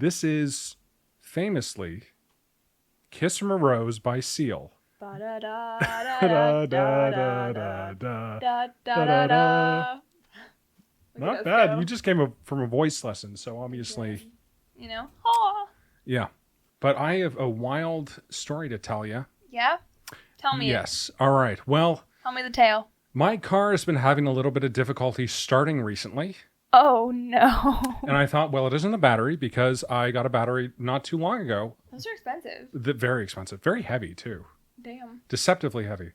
This is famously Kiss from a Rose by Seal. Not bad. You just came from a voice lesson, so obviously... You know? Oh. Yeah. But I have a wild story to tell you. Yeah? Tell me. Yes. All right. Well... Tell me the tale. My car has been having a little bit of difficulty starting recently. Oh, no. And I thought, well, it isn't the battery because I got a battery not too long ago. Those are expensive. Very expensive. Very heavy, too. Damn. Deceptively heavy.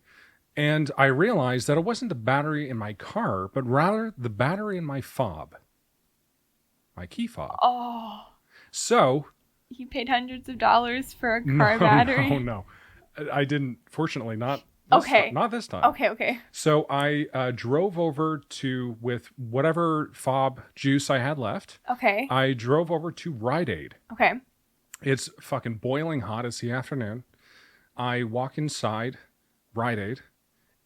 And I realized that it wasn't the battery in my car, but rather the battery in my fob. My key fob. Oh. So... You paid hundreds of dollars for a car battery? No. I didn't, fortunately, not this time. Okay. So I drove over with whatever fob juice I had left. Okay. I drove over to Rite Aid. Okay. It's fucking boiling hot. It's the afternoon. I walk inside Rite Aid,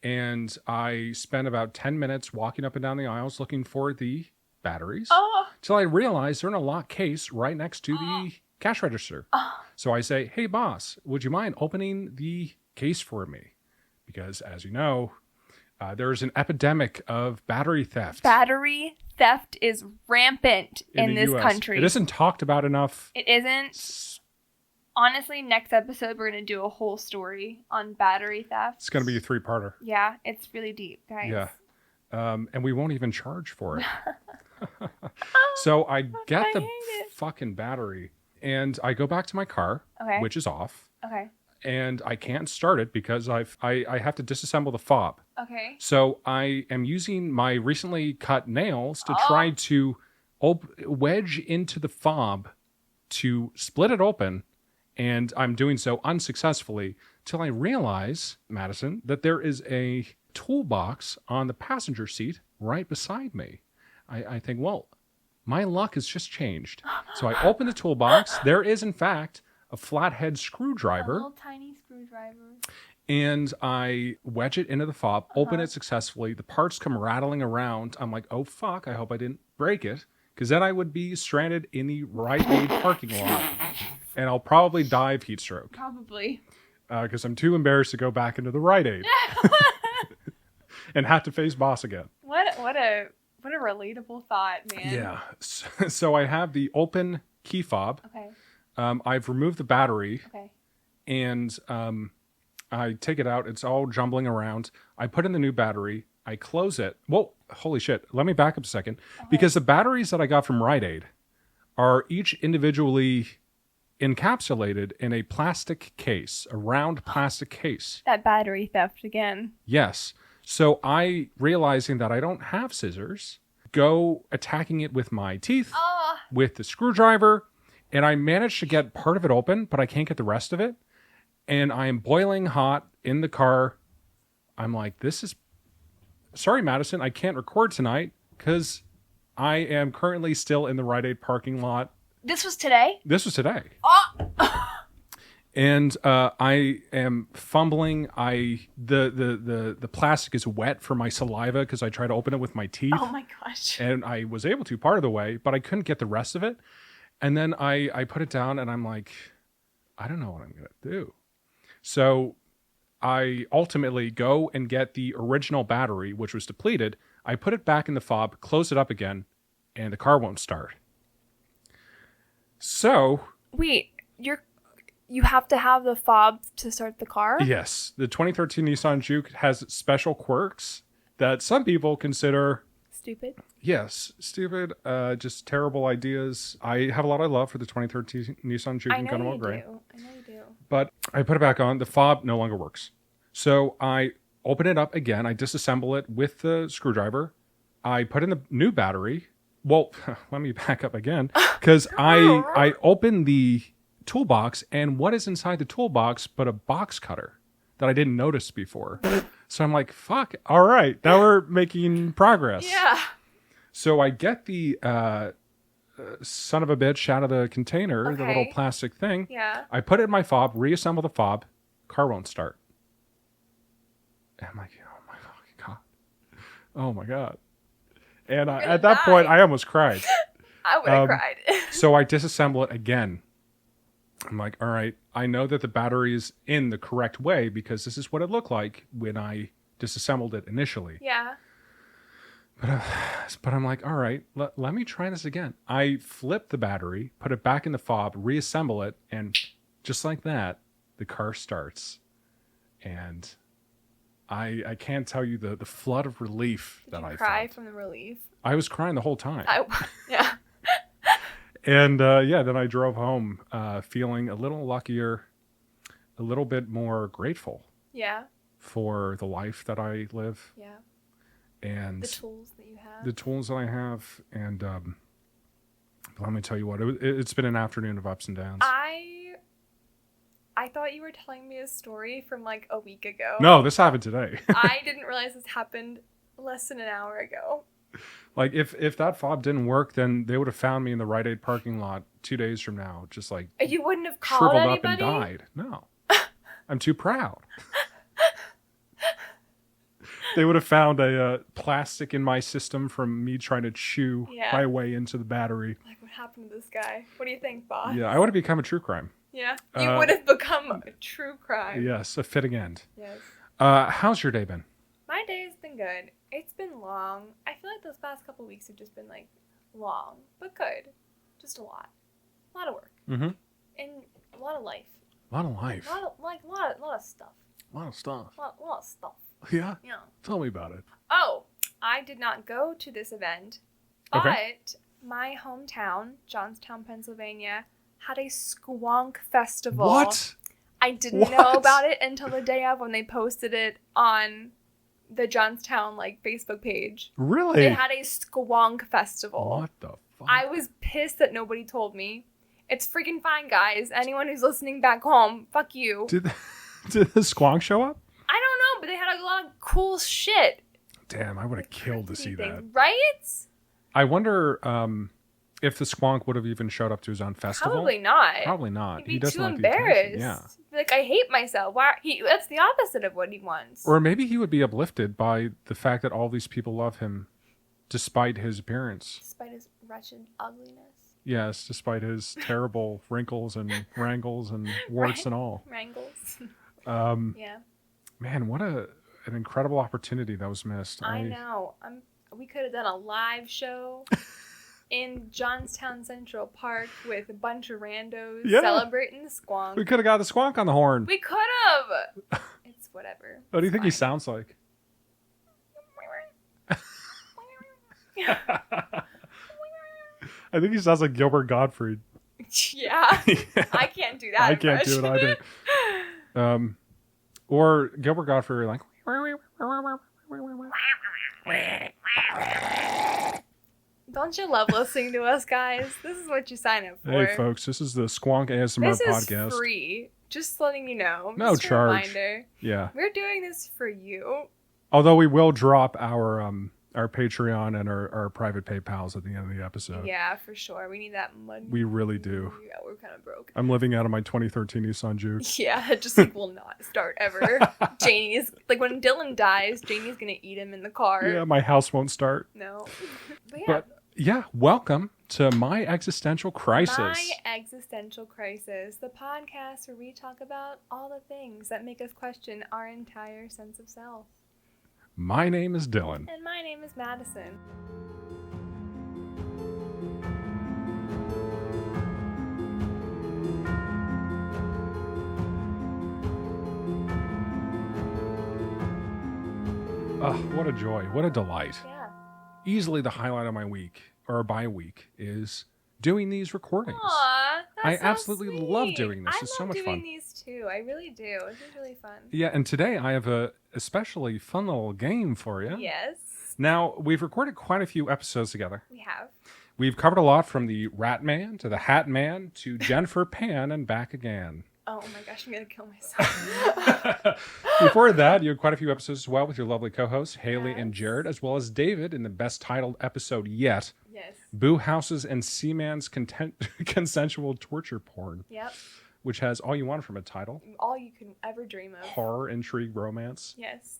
and I spend about 10 minutes walking up and down the aisles looking for the batteries. Oh. Till I realize they're in a locked case right next to the cash register. Oh. So I say, hey, boss, would you mind opening the case for me? Because, as you know, there's an epidemic of battery theft. Battery theft is rampant in this US. country. It isn't talked about enough. It isn't. Honestly, next episode, we're going to do a whole story on battery theft. It's going to be a 3-parter. Yeah, it's really deep, guys. Yeah. And we won't even charge for it. So I get the fucking battery, and I go back to my car, which is off. Okay. And I can't start it because I have to disassemble the fob. Okay. So I am using my recently cut nails to try to wedge into the fob to split it open, and I'm doing so unsuccessfully till I realize, Madison, that there is a toolbox on the passenger seat right beside me. I think, well, my luck has just changed. So I open the toolbox. There is, in fact, a flathead screwdriver. A little tiny screwdriver. And I wedge it into the fob, open it successfully. The parts come rattling around. I'm like, oh, fuck, I hope I didn't break it. Because then I would be stranded in the Rite Aid parking lot. And I'll probably die of heat stroke. Probably. Because I'm too embarrassed to go back into the Rite Aid. And have to face boss again. What a relatable thought, man. Yeah. So I have the open key fob. Okay. I've removed the battery. Okay. And I take it out. It's all jumbling around. I put in the new battery. I close it. Whoa, holy shit. Let me back up a second. Okay. Because the batteries that I got from Rite Aid are each individually encapsulated in a plastic case, a round plastic case. That battery theft again. Yes. So I, realizing that I don't have scissors, go attacking it with my teeth, with the screwdriver, and I managed to get part of it open, but I can't get the rest of it. And I am boiling hot in the car. I'm like, sorry, Madison, I can't record tonight because I am currently still in the Rite Aid parking lot. This was today? This was today. Oh! And I am fumbling. The plastic is wet from my saliva because I tried to open it with my teeth. Oh my gosh. And I was able to part of the way, but I couldn't get the rest of it. And then I put it down and I'm like, I don't know what I'm going to do. So I ultimately go and get the original battery, which was depleted. I put it back in the fob, close it up again, and the car won't start. So... Wait, you have to have the fob to start the car? Yes. The 2013 Nissan Juke has special quirks that some people consider... Stupid? Yes. Stupid. Just terrible ideas. I have a lot of love for the 2013 Nissan Juke in Gunnersville Gray. I know you do. But I put it back on. The fob no longer works. So I open it up again. I disassemble it with the screwdriver. I put in the new battery. Well, let me back up again. Because I open the toolbox, and what is inside the toolbox but a box cutter that I didn't notice before. So I'm like, fuck, all right, now we're making progress. Yeah. So I get the son of a bitch out of the container, the little plastic thing. Yeah. I put it in my fob, reassemble the fob, car won't start. And I'm like, oh my fucking God. Oh my God. And at that point, I almost cried. I would have cried. So I disassemble it again. I'm like, all right, I know that the battery is in the correct way because this is what it looked like when I disassembled it initially. Yeah. But I'm like, all right, let me try this again. I flip the battery, put it back in the fob, reassemble it, and just like that, the car starts. And I can't tell you the flood of relief that I felt. Did you cry from the relief? I was crying the whole time. Yeah. And then I drove home feeling a little luckier, a little bit more grateful. Yeah. For the life that I live. Yeah. And the tools that you have. The tools that I have. And let me tell you what, it's been an afternoon of ups and downs. I thought you were telling me a story from like a week ago. No, this happened today. I didn't realize this happened less than an hour ago. Like, if that fob didn't work, then they would have found me in the Rite Aid parking lot 2 days from now, just like... You wouldn't have called shriveled anybody? Up and died. No. I'm too proud. They would have found a plastic in my system from me trying to chew my way into the battery. Like, what happened to this guy? What do you think, boss? Yeah, I would have become a true crime. Yeah, you would have become a true crime. Yes, a fitting end. Yes. How's your day been? My day's been good. It's been long. I feel like those past couple weeks have just been like long, but good. Just a lot. A lot of work. Mm-hmm. And a lot of life. A lot of life. A lot of stuff. A lot of stuff. A lot of stuff. Yeah? Yeah. Tell me about it. Oh, I did not go to this event, but my hometown, Johnstown, Pennsylvania, had a Squonk festival. What? I didn't know about it until the day of when they posted it on the Johnstown Facebook page. Really? They had a Squonk festival. What the fuck? I was pissed that nobody told me. It's freaking fine, guys. Anyone who's listening back home, fuck you. Did the Squonk show up? I don't know, but they had a lot of cool shit. Damn, I would have killed to see that. Right? I wonder if the Squonk would have even showed up to his own festival. Probably not. Probably not. He'd be too embarrassed. Yeah. Like, I hate myself. That's the opposite of what he wants. Or maybe he would be uplifted by the fact that all these people love him despite his appearance. Despite his wretched ugliness. Yes, despite his terrible wrinkles and wrangles and warts and all. Wrangles. Yeah. Man, what an incredible opportunity that was missed. I know. We could have done a live show in Johnstown Central Park with a bunch of randos celebrating the Squonk. We could have got the Squonk on the horn. We could have. It's whatever. What do you think he sounds like? I think he sounds like Gilbert Gottfried. Yeah. I can't do that. I can't do it either. Or Gilbert Gottfried like... Don't you love listening to us, guys? This is what you sign up for. Hey, folks, this is the Squonk ASMR podcast. This is free. Just letting you know. No just charge. Reminder. Yeah. We're doing this for you. Although we will drop our Patreon and our private PayPals at the end of the episode. Yeah, for sure. We need that money. We really do. Yeah, we're kind of broke. I'm living out of my 2013 Nissan Juke. Yeah, it just will not start ever. Janie's when Dylan dies, Janie's gonna eat him in the car. Yeah, my house won't start. No. But yeah, welcome to My Existential Crisis. My Existential Crisis, the podcast where we talk about all the things that make us question our entire sense of self. My name is Dylan. And my name is Madison. Oh, what a joy. What a delight. Yeah. Easily the highlight of my week, or by week, is doing these recordings. Aw, I that's absolutely so sweet. love doing this. It's so much I love fun. doing these too. I really do. This is really fun. Yeah, and today I have a especially fun little game for you. Yes. Now, we've recorded quite a few episodes together. We have. We've covered a lot from the Rat Man to the Hat Man to Jennifer Pan and back again. Oh my gosh, I'm going to kill myself. Before that, you had quite a few episodes as well with your lovely co-hosts, Haley and Yes. Jared, as well as David in the best titled episode yet, Yes. Boo Houses and Seaman's Consensual Torture Porn, Yep. which has all you want from a title. All you can ever dream of. Horror, intrigue, romance. Yes.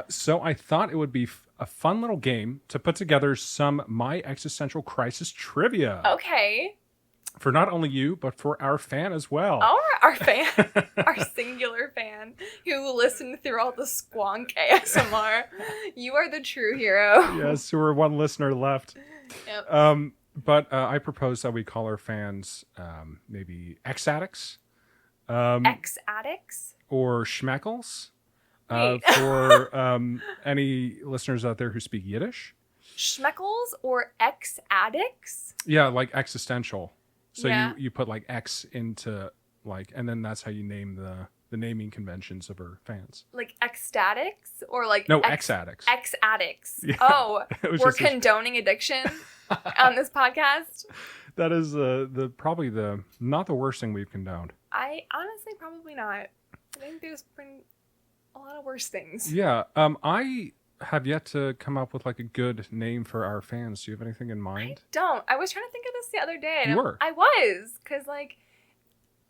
So I thought it would be a fun little game to put together some My Existential Crisis trivia. Okay. For not only you, but for our fan as well. Oh, our fan. Our singular fan who listened through all the Squonk ASMR. You are the true hero. Yes, we're one listener left. Yep. But I propose that we call our fans maybe X-addicts. X-addicts? Or schmeckles. For any listeners out there who speak Yiddish. Schmeckles or X-addicts? Yeah, like existential. So yeah. you put like X into like, and then that's how you name the naming conventions of our fans. Like ecstatics or like no X-addicts. X-addicts. Yeah. Oh, we're condoning addiction on this podcast. That is the probably not the worst thing we've condoned. I honestly probably not. I think there's been a lot of worse things. Yeah. I have yet to come up with like a good name for our fans. Do you have anything in mind? I don't. I was trying to think of this the other day. You were. I was. Because, like,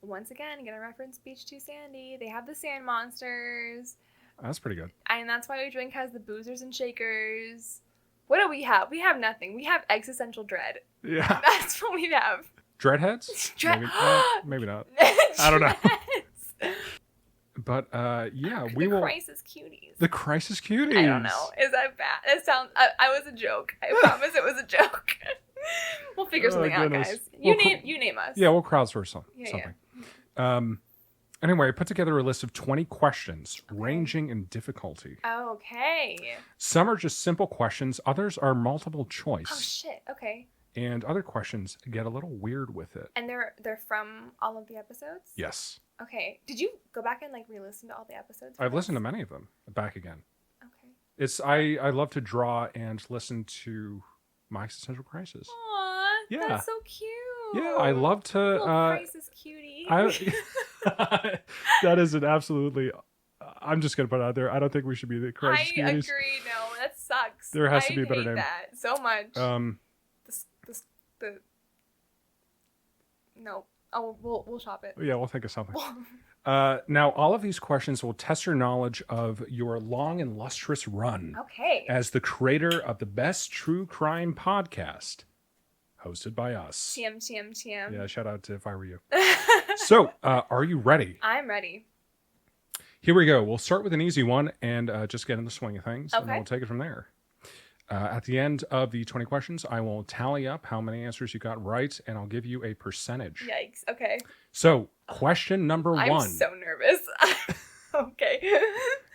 once again, I'm going to reference Beach 2 Sandy. They have the sand monsters. That's pretty good. And that's why we drink has the boozers and shakers. What do we have? We have nothing. We have existential dread. Yeah. That's what we have. Dreadheads? Maybe not. I don't know. But yeah, we will. Crisis Cuties. The Crisis Cuties. I don't know. Is that bad? It sounds. I was a joke. I promise it was a joke. We'll figure something out, guys. You name us. Yeah, we'll crowdsource something. Yeah. Anyway, I put together a list of 20 questions ranging in difficulty. Okay. Some are just simple questions. Others are multiple choice. Oh shit. Okay. And other questions get a little weird with it. And they're from all of the episodes? Yes. Okay. Did you go back and like re-listen to all the episodes? I've listened to many of them back again. Okay. I love to draw and listen to My Existential Crisis. Aww. Yeah. That's so cute. Yeah, I love to. Little Crisis Cutie. That is an absolutely. I'm just gonna put it out there. I don't think we should be the Crisis Cuties. I agree. No, that sucks. There has to be a better name. That so much. No. Oh, we'll shop it. Yeah, we'll think of something. Now, all of these questions will test your knowledge of your long and lustrous run. Okay. As the creator of the best true crime podcast, hosted by us. TM. Yeah, shout out to If I Were You. So, are you ready? I'm ready. Here we go. We'll start with an easy one and just get in the swing of things. Okay. And then we'll take it from there. At the end of the 20 questions, I will tally up how many answers you got right, and I'll give you a percentage. Yikes. Okay. So, question number one. I'm so nervous. Okay.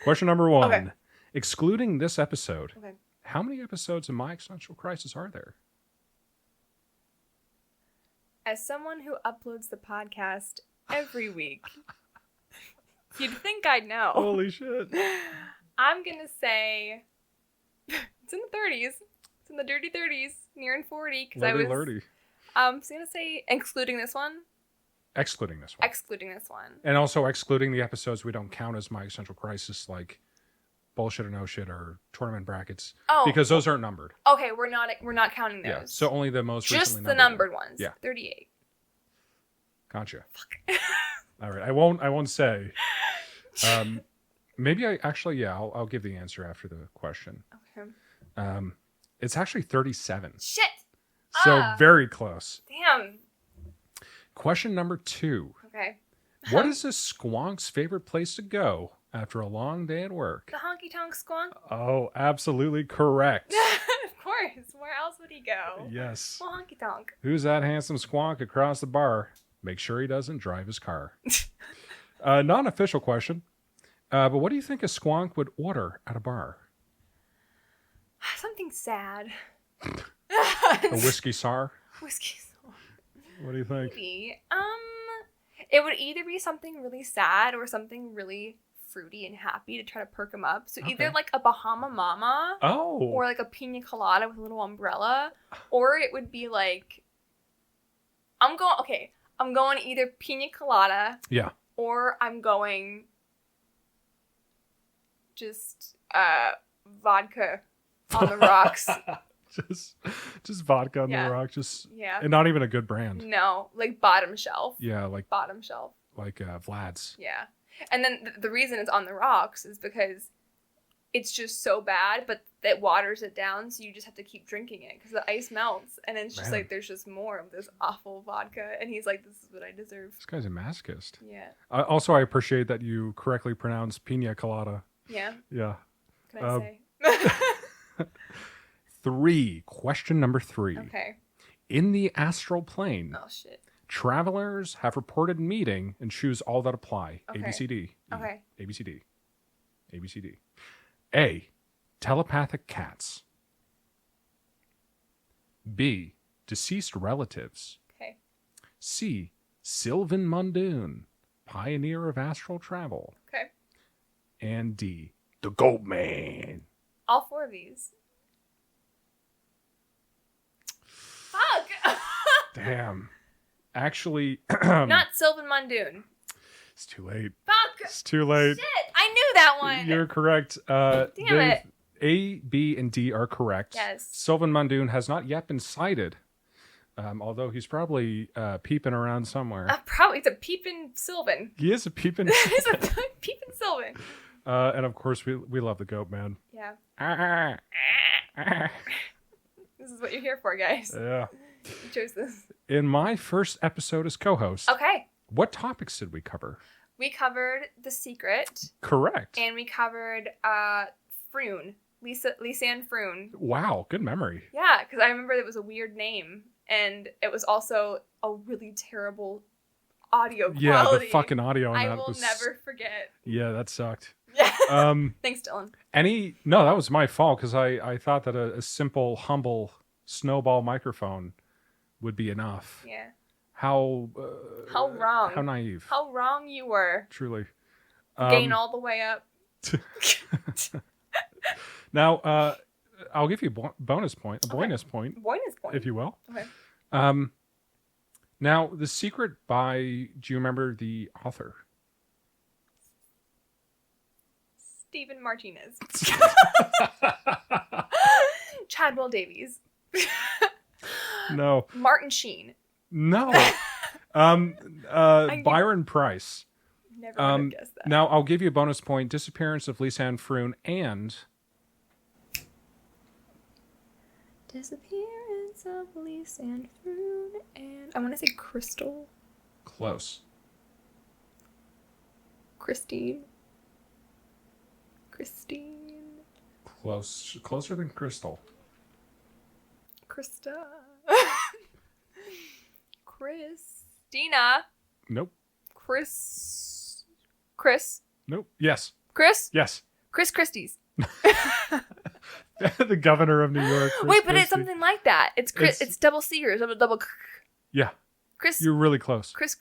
Question number one. Okay. Excluding this episode, Okay. how many episodes of My Existential Crisis are there? As someone who uploads the podcast every week, you'd think I'd know. Holy shit. I'm going to say it's in the 30s. It's in the dirty 30s, nearing 40. Because Lurdy. I'm going to say excluding this one. Excluding this one. Excluding this one. And also excluding the episodes we don't count as My Existential Crisis, like Bullshit or No Shit or Tournament Brackets. Oh. Because those aren't numbered. Okay, we're not counting those. Yeah, so only the most just recently the numbered ones. Yeah. 38. Gotcha. Fuck. All right, I won't say. Maybe I'll give the answer after the question. Okay. It's actually 37. Shit. So very close. Damn. Question number 2. Okay. What is a Squonk's favorite place to go after a long day at work? The honky tonk Squonk? Oh, absolutely correct. Of course. Where else would he go? Yes. Well, honky tonk. Who's that handsome Squonk across the bar? Make sure he doesn't drive his car. Not an official question. But what do you think a Squonk would order at a bar? Something sad. A whiskey sour? Whiskey sour. What do you think? Maybe. It would either be something really sad or something really fruity and happy to try to perk him up. So either like a Bahama Mama. Oh. Or like a pina colada with a little umbrella. Or it would be like... I'm going either pina colada. Yeah. Or I'm going... just vodka on the rocks. just vodka on the rock, and not even a good brand. No, like bottom shelf. Yeah, like bottom shelf. Like Vlad's. Yeah, and then the reason it's on the rocks is because it's just so bad, but it waters it down, so you just have to keep drinking it because the ice melts, and then it's just like there's just more of this awful vodka, and he's like, this is what I deserve. This guy's a masochist. Yeah. Also, I appreciate that you correctly pronounce pina colada. Yeah. Yeah. Can I say? 3. Question number 3. Okay. In the astral plane, Oh, shit. travelers have reported meeting and choose all that apply. Okay. A, B, C, D. Okay. A, B, C, D. A, B, C, D. A. Telepathic cats. B. Deceased relatives. Okay. C. Sylvan Mundoon, pioneer of astral travel. Okay. And D. The Goat Man. All 4 of these. Fuck! Damn. Actually, Not Sylvan Mundoon. it's too late. Fuck! It's too late. Shit! I knew that one! You're correct. Damn it. A, B, and D are correct. Yes. Sylvan Mundoon has not yet been sighted, although he's probably peeping around somewhere. Probably. It's a peeping Sylvan. He is a peeping. It's a peeping Sylvan. And of course, we love the Goat Man. Yeah. Ah, ah. This is what you're here for, guys. Yeah. You chose this. In my first episode as co-host, Okay. what topics did we cover? We covered The Secret. Correct. And we covered Froon. Lisanne Froon. Wow, good memory. Yeah, because I remember it was a weird name. And it was also a really terrible audio quality. Yeah, the fucking audio on I that will was... never forget. Yeah, that sucked. Yeah. Um, Thanks, Dylan. No, that was my fault because I thought that a simple, humble snowball microphone would be enough. Yeah. How wrong. How naive. How wrong you were. Truly. Gain all the way up. Now, I'll give you a bonus point, Bonus point. if you will. Okay. Now, The Secret by, do you remember the author? Stephen Martinez. Chadwell Davies. No. Martin Sheen. No. Byron Price. Never would have guessed that. Now, I'll give you a bonus point. Disappearance of Lisanne Froon and... Disappearance of Lisanne Froon and... I want to say Crystal. Close. Christine. Close. Closer than Crystal. Krista. Christina. Nope. Chris. Nope. Yes. Chris? Yes. Chris Christie's. The governor of New York. Chris Wait, but Christie. it's something like that. It's double C or double. Yeah. Chris. You're really close. Chris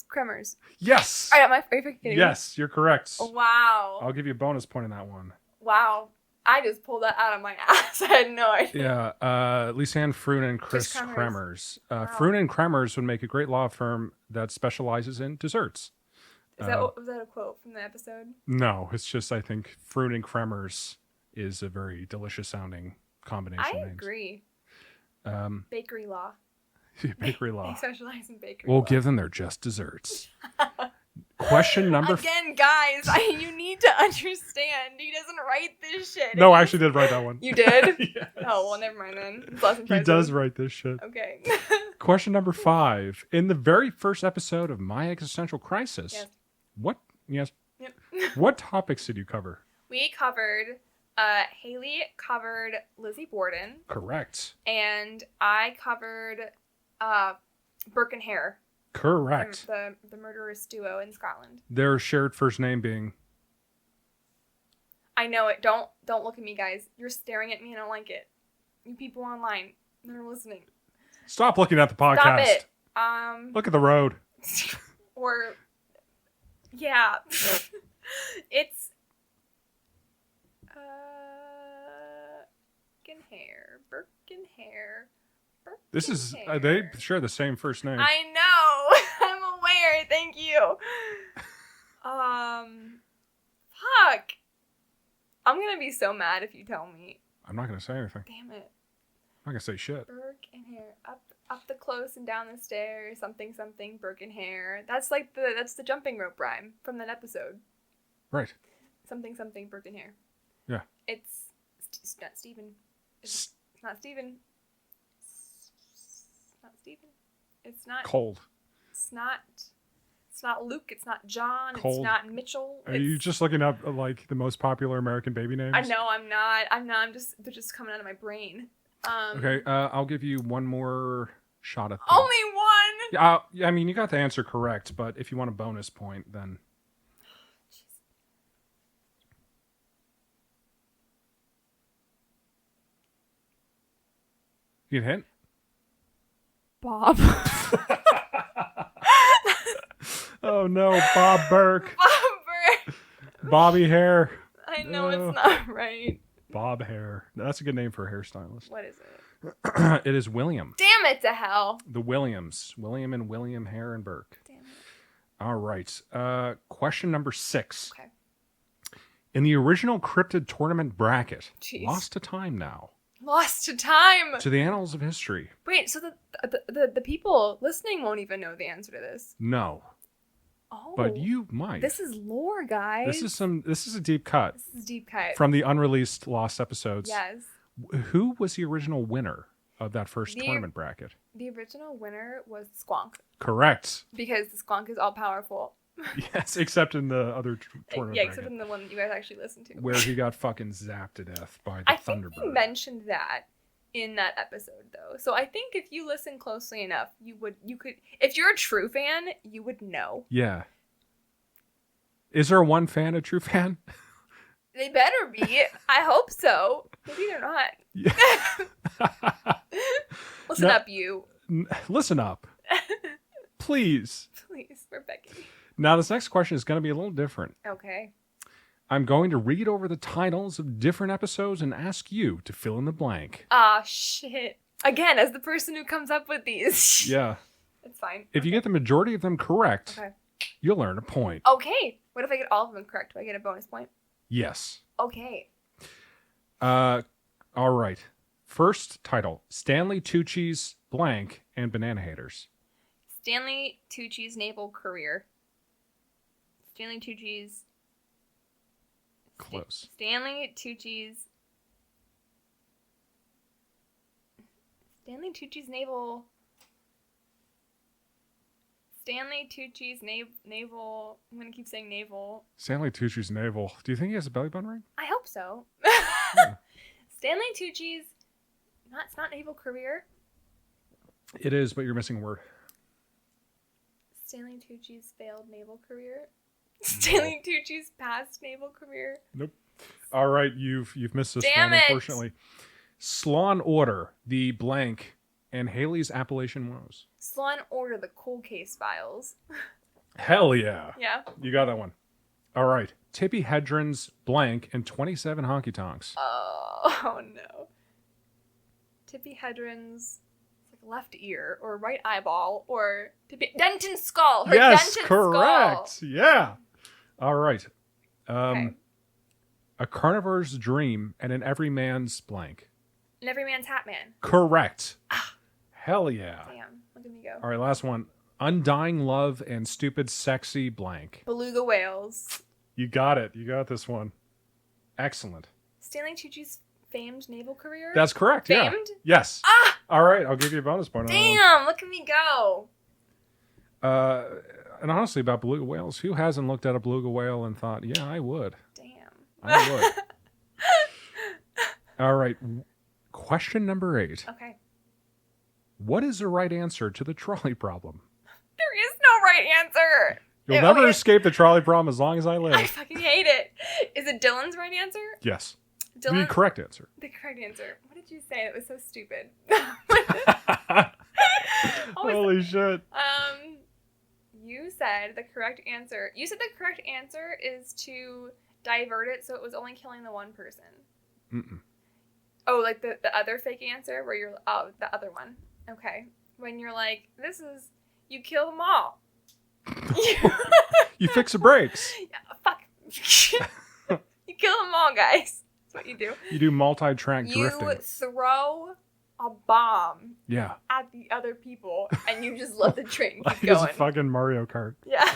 Kremers. Yes. Are you kidding me? Yes, you're correct. Wow. I'll give you a bonus point in that one. Wow. I just pulled that out of my ass. I had no idea. Yeah. Lisanne Froon and Chris Kremers. Froon and Kremers would make a great law firm that specializes in desserts. Was that a quote from the episode? No, it's just I think Froon and Kremers is a very delicious sounding combination. I names. agree. Bakery law. Bakery law. They specialize in bakery We'll law. give them their just desserts. Question number... Again, guys, you need to understand. He doesn't write this shit. No, I actually did write that one. You did? Yes. Oh, well, never mind then. It's less He impressive. does write this shit. Okay. Question number 5. In the very first episode of My Existential Crisis, Yes. What? Yes. Yep. What topics did you cover? We covered... Haley covered Lizzie Borden. Correct. And I covered Burke and Hare. Correct. The murderous duo in Scotland. Their shared first name being... I know it. Don't look at me, guys. You're staring at me and I don't like it. You people online, they're listening. Stop looking at the podcast. Stop it. Look at the road. Or... Yeah. It's... Burke and Hare. This is... they share the same first name. I know. I'm aware. Thank you. Fuck. I'm gonna be so mad if you tell me. I'm not going to say anything. Damn it. I'm not going to say shit. Burke and Hare. Up the close and down the stairs. Something. Burke and Hare. That's like that's the jumping rope rhyme from that episode. Right. something broken hair. Yeah. It's not Steven. It's not Steven. It's not Steven. It's not Cold. It's not Luke. It's not John. Cold. It's not Mitchell. Are you just looking up like the most popular American baby names? I know I'm not. They're just coming out of my brain. Okay, I'll give you one more shot at that. Only one. Yeah, I mean, you got the answer correct, but if you want a bonus point, then. You get a hint? Bob. Oh no, Bob Burke. Bob Burke. Bobby hair. I know it's not right. Bob hair. That's a good name for a hairstylist. What is it? It is William. Damn it to hell. The Williams. William and William Hare and Burke. Damn it. All right. Question number 6. Okay. In the original cryptid tournament bracket, Jeez. lost to time now, Lost to time. to the annals of history. Wait, so the people listening won't even know the answer to this. No, Oh. but you might. This is lore, guys. This is a deep cut This is deep cut. from the unreleased lost episodes. Yes. Who was the original winner of that first tournament bracket? The original winner was Squonk. Correct. Because the Squonk is all powerful. Yes, except in the other tournament Yeah, bracket, except in the one that you guys actually listened to. where he got fucking zapped to death by the I think Thunderbird. you mentioned that in that episode, though. So I think if you listen closely enough, you could, if you're a true fan, you would know. Yeah. Is there one fan a true fan? They better be. I hope so. Maybe they're not. Yeah. Listen No. up, you. Listen up. Please. Please, we're begging. Now, this next question is going to be a little different. Okay. I'm going to read over the titles of different episodes and ask you to fill in the blank. Ah, shit. Again, as the person who comes up with these. Yeah. It's fine. If you get the majority of them correct, Okay. you'll earn a point. Okay. What if I get all of them correct? Do I get a bonus point? Yes. Okay. All right. First title, Stanley Tucci's blank and Banana Haters. Stanley Tucci's naval career. Stanley Tucci's... Close. Stanley Tucci's naval... Stanley Tucci's naval... I'm going to keep saying naval. Stanley Tucci's navel. Do you think he has a belly button ring? I hope so. Stanley Tucci's... It's not naval career. It is, but you're missing a word. Stanley Tucci's failed naval career. Stanley Tucci's past naval career. Nope. All right, you've missed this Damn one, it. unfortunately. Slaw and Order, the blank, and Haley's Appalachian Woes. Slaw and Order, the Cold Case Files. Hell yeah. Yeah. You got that one. All right. Tippi Hedren's blank and 27 honky tonks. Oh no. Tippi Hedren's left ear or right eyeball or Denton skull. Her Yes, Denton correct. Skull. Yeah. All right. Okay. A Carnivore's Dream and an Every Man's blank. And Every Man's Hat Man. Correct. Hell yeah. Damn, look at me go. All right, last one. Undying Love and Stupid Sexy blank. Beluga Whales. You got it. You got this one. Excellent. Stanley Tucci's famed naval career. That's correct. Yeah. Famed? Yes. Ah! All right. I'll give you a bonus point on that Damn, look at me go. one. And honestly, about beluga whales, who hasn't looked at a beluga whale and thought, yeah, I would. Damn. I would. All right. Question number 8. Okay. What is the right answer to the trolley problem? There is no right answer. You'll never escape the trolley problem as long as I live. I fucking hate it. Is it Dylan's right answer? Yes. Dylan? The correct answer. The correct answer. What did you say? It was so stupid. Holy shit. You said the correct answer. You said the correct answer is to divert it so it was only killing the one person. Mm-mm. Oh, like the other fake answer where you're... Oh, the other one. Okay. When you're like, this is... You kill them all. You fix the brakes. Yeah, fuck. You kill them all, guys. That's what you do. You do multi-track drifting. You throw a bomb Yeah. at the other people, and you just let the train Like keep it's a going. fucking Mario Kart. Yeah.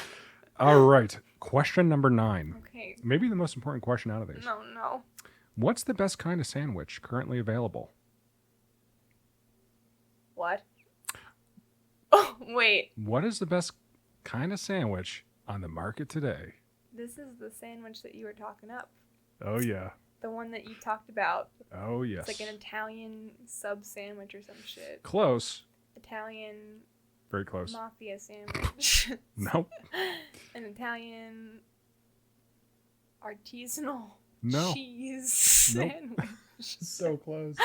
All right. Question number 9. Okay. Maybe the most important question out of these. No. What's the best kind of sandwich currently available? What? Oh, wait. What is the best kind of sandwich on the market today? This is the sandwich that you were talking up. Oh, yeah. The one that you talked about. Oh, yes. It's like an Italian sub sandwich or some shit. Close. Italian Very close. mafia sandwich. Nope. An Italian artisanal No. cheese Nope. sandwich. So close.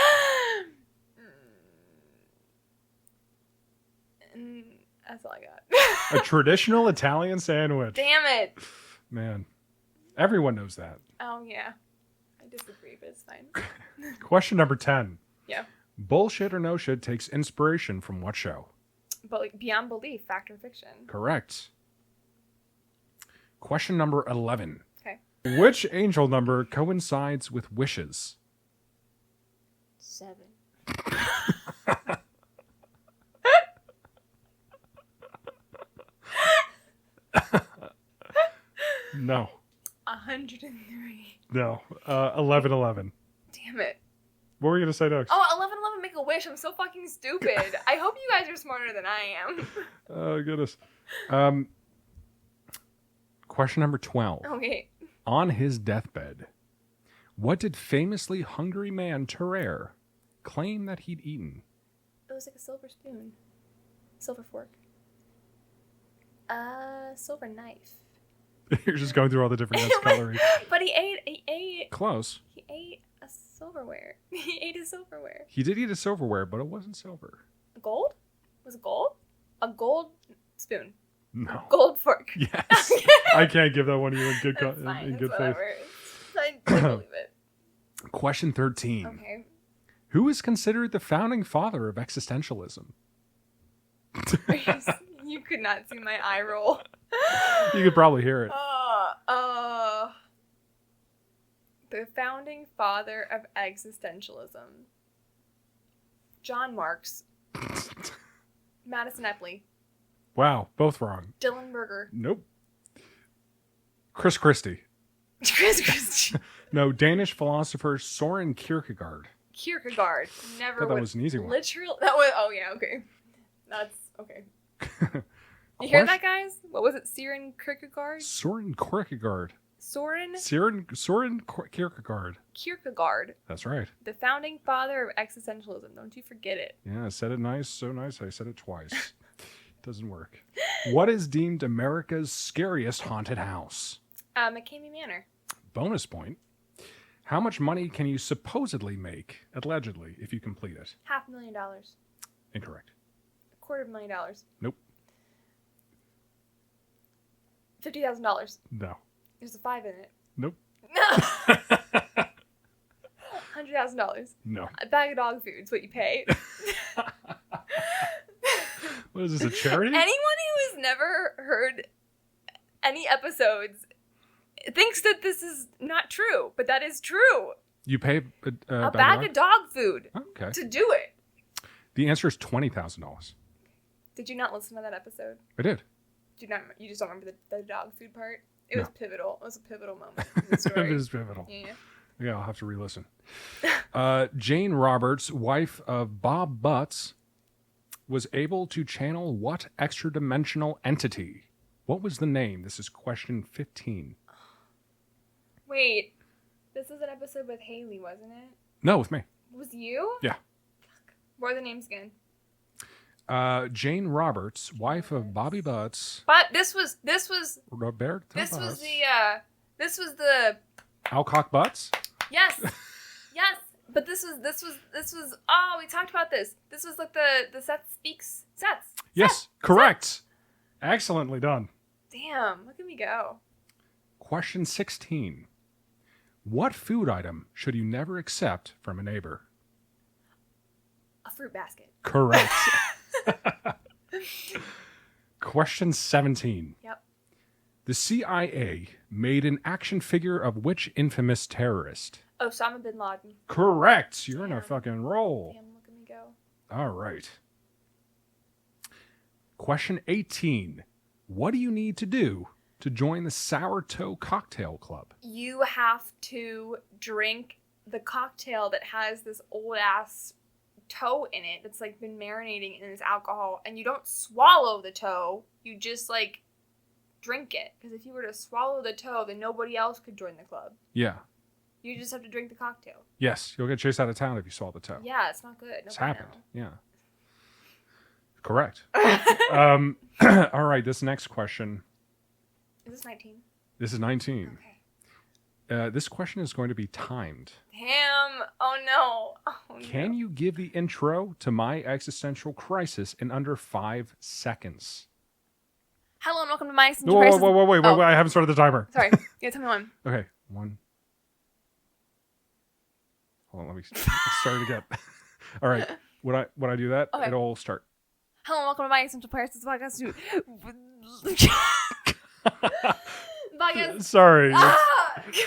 And that's all I got. A traditional Italian sandwich. Damn it. Man. Everyone knows that. Oh, yeah. I disagree, but it's fine. Question number 10. Yeah. Bullshit or no shit takes inspiration from what show? But like, beyond belief, fact or fiction. Correct. Question number 11. Okay. Which angel number coincides with wishes? 7. No. 103. No. 1111. Damn it. What were you going to say next? Oh, 1111, make a wish. I'm so fucking stupid. I hope you guys are smarter than I am. Oh, goodness. Question number 12. Okay. On his deathbed, what did famously hungry man Terrer claim that he'd eaten? It was like a silver spoon. Silver fork. Silver knife. You're just going through all the different cutlery. But he ate. Close. He ate a silverware. He ate his silverware. He did eat a silverware, but it wasn't silver. Gold? Was it gold? A gold spoon. No. Gold fork. Yes. I can't give that one to you in good, It's fine. in It's good faith. whatever. I believe it. Question 13. Okay. Who is considered the founding father of existentialism? You could not see my eye roll. You could probably hear it. The founding father of existentialism. John Marx. Madison Epley. Wow, both wrong. Dylan Berger. Nope. Chris Christie. Chris Christie. No, Danish philosopher Soren Kierkegaard. Kierkegaard. Never Thought that would. was an easy one. Literal. That was. Oh yeah. Okay. That's okay. You hear that, guys? What was it? Soren Kierkegaard. Soren Kierkegaard. Soren Kierkegaard. Kierkegaard. That's right. The founding father of existentialism. Don't you forget it. Yeah, I said it nice, so nice. I said it twice. Doesn't work. What is deemed America's scariest haunted house? McCamey Manor. Bonus point. How much money can you supposedly make, allegedly, if you complete it? $500,000. Incorrect. $250,000. Nope. $50,000. No. There's a 5 in it. Nope. No. $100,000. No. A bag of dog food is what you pay. What is this, a charity? Anyone who has never heard any episodes thinks that this is not true, but that is true. You pay A bag of dog food okay. to do it. The answer is $20,000. Did you not listen to that episode? I did. You just don't remember the dog food part? It was pivotal. It was a pivotal moment in the It story. is pivotal. Yeah. Yeah, I'll have to re-listen. Jane Roberts, wife of Bob Butts, was able to channel what extra-dimensional entity? What was the name? This is question 15. Wait. This is an episode with Haley, wasn't it? No, with me. Was you? Yeah. Fuck. What are the names again? Jane Roberts, wife of Bobby Butts. But this was Roberta this Butts. was the Alcock Butts? yes. Yes. But this was oh, we talked about this. This was like the Seth Speaks Sets. Yes, correct. Excellently done. Damn, look at me go. Question 16. What food item should you never accept from a neighbor? A fruit basket. Correct. Question 17. Yep. The CIA made an action figure of which infamous terrorist? Osama bin Laden. Correct. You're in a Damn. fucking roll. Damn, look at me go. All right. Question 18. What do you need to do to join the Sour Toe Cocktail Club? You have to drink the cocktail that has this old ass toe in it that's like been marinating in this alcohol, and you don't swallow the toe, you just like drink it, because if you were to swallow the toe, then nobody else could join the club. Yeah. You just have to drink the cocktail. Yes, you'll get chased out of town if you swallow the toe. Yeah, it's not good. It's happened. Yeah. Correct. All right, this next question. Is this 19? This is 19. Okay. This question is going to be timed. Damn. Oh no. Can you give the intro to My Existential Crisis in under 5 seconds? Hello and welcome to My Existential Whoa, Crisis. wait, I haven't started the timer. Sorry. Yeah, tell me one. Okay, 1. Hold on, let me start it again. All right, when I do that, Okay. it'll start. Hello and welcome to My Existential Crisis podcast. Podcast. Sorry. Ah!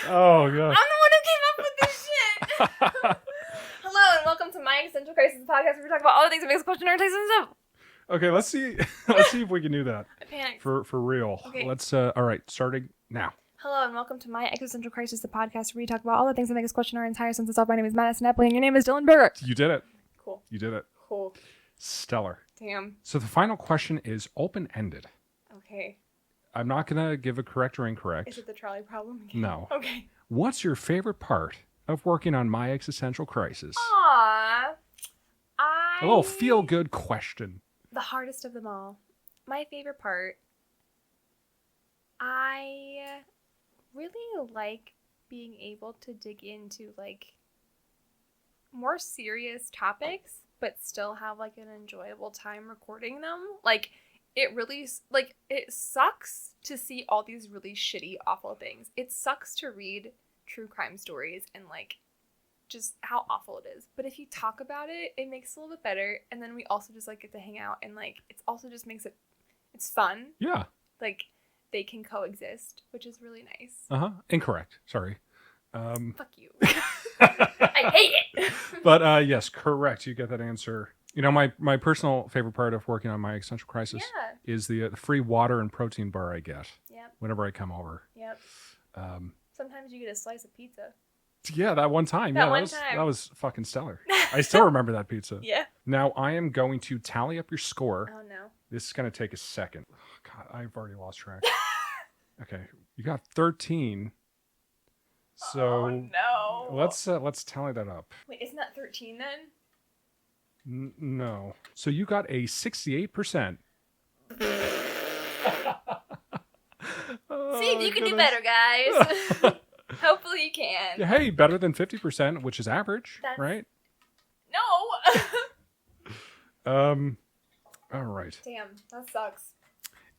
Oh, I'm the God. one who came up with this shit. Hello and welcome to My Existential Crisis podcast, where we talk about all the things that make us question our tastes and stuff. Okay, let's see if we can do that. I panicked. For real. Okay. Let's, all right, starting now. Hello and welcome to My Existential Crisis, the podcast where we talk about all the things that make us question our entire sense of self. My name is Madison and your name is Dylan Berger. You did it. Cool. You did it. Cool. Stellar. Damn. So the final question is open-ended. Okay. I'm not going to give a correct or incorrect. Is it the trolley problem again? No. Okay. What's your favorite part of working on My Existential Crisis? Aww. A little feel-good question. The hardest of them all. My favorite part. I really like being able to dig into like more serious topics, but still have like an enjoyable time recording them. Like it really, like it sucks to see all these really shitty, awful things. It sucks to read true crime stories and like just how awful it is. But if you talk about it, it makes it a little bit better. And then we also just like get to hang out and like it's also just makes it, it's fun. Yeah. Like they can coexist, which is really nice. Uh-huh. Incorrect. Sorry. Fuck you. I hate it. But yes, correct. You get that answer. You know, my personal favorite part of working on My Existential Crisis is the free water and protein bar I get whenever I come over. Yep. Sometimes you get a slice of pizza. Yeah, that one time. That was fucking stellar. I still remember that pizza. Yeah. Now I am going to tally up your score. Oh no. This is going to take a second. Oh, God, I've already lost track. Okay, you got 13. So oh no. let's tally that up. Wait, isn't that 13 then? No. So you got a 68%. See if you can do better, guys. Hopefully you can. Hey, better than 50%, which is average, right? No. All right. Damn, that sucks.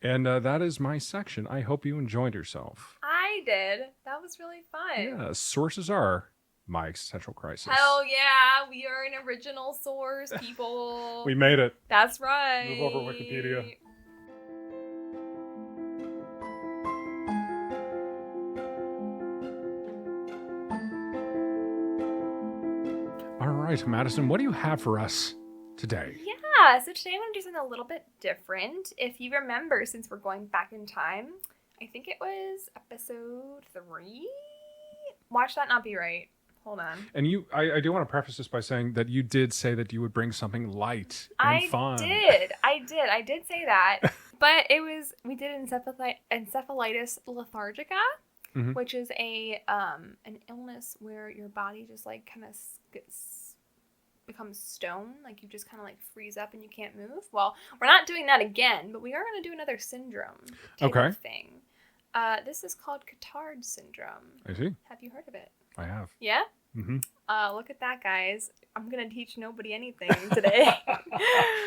And that is my section. I hope you enjoyed yourself. I did. That was really fun. Yeah, sources are My Existential Crisis. Hell yeah, we are an original source, people. We made it. That's right. Move over Wikipedia. All right, Madison, what do you have for us today? Yeah, so today I'm going to do something a little bit different. If you remember, since we're going back in time, I think it was episode 3? Watch that not be right. Hold on. And I do want to preface this by saying that you did say that you would bring something light and fun. I did say that. But we did encephalitis lethargica, which is an illness where your body just like kind of becomes stone, like you just kind of like freeze up and you can't move. Well, we're not doing that again, but we are going to do another syndrome type of thing. This is called Cotard syndrome. I see. Have you heard of it? I have. Yeah? Mm-hmm. Look at that, guys. I'm going to teach nobody anything today.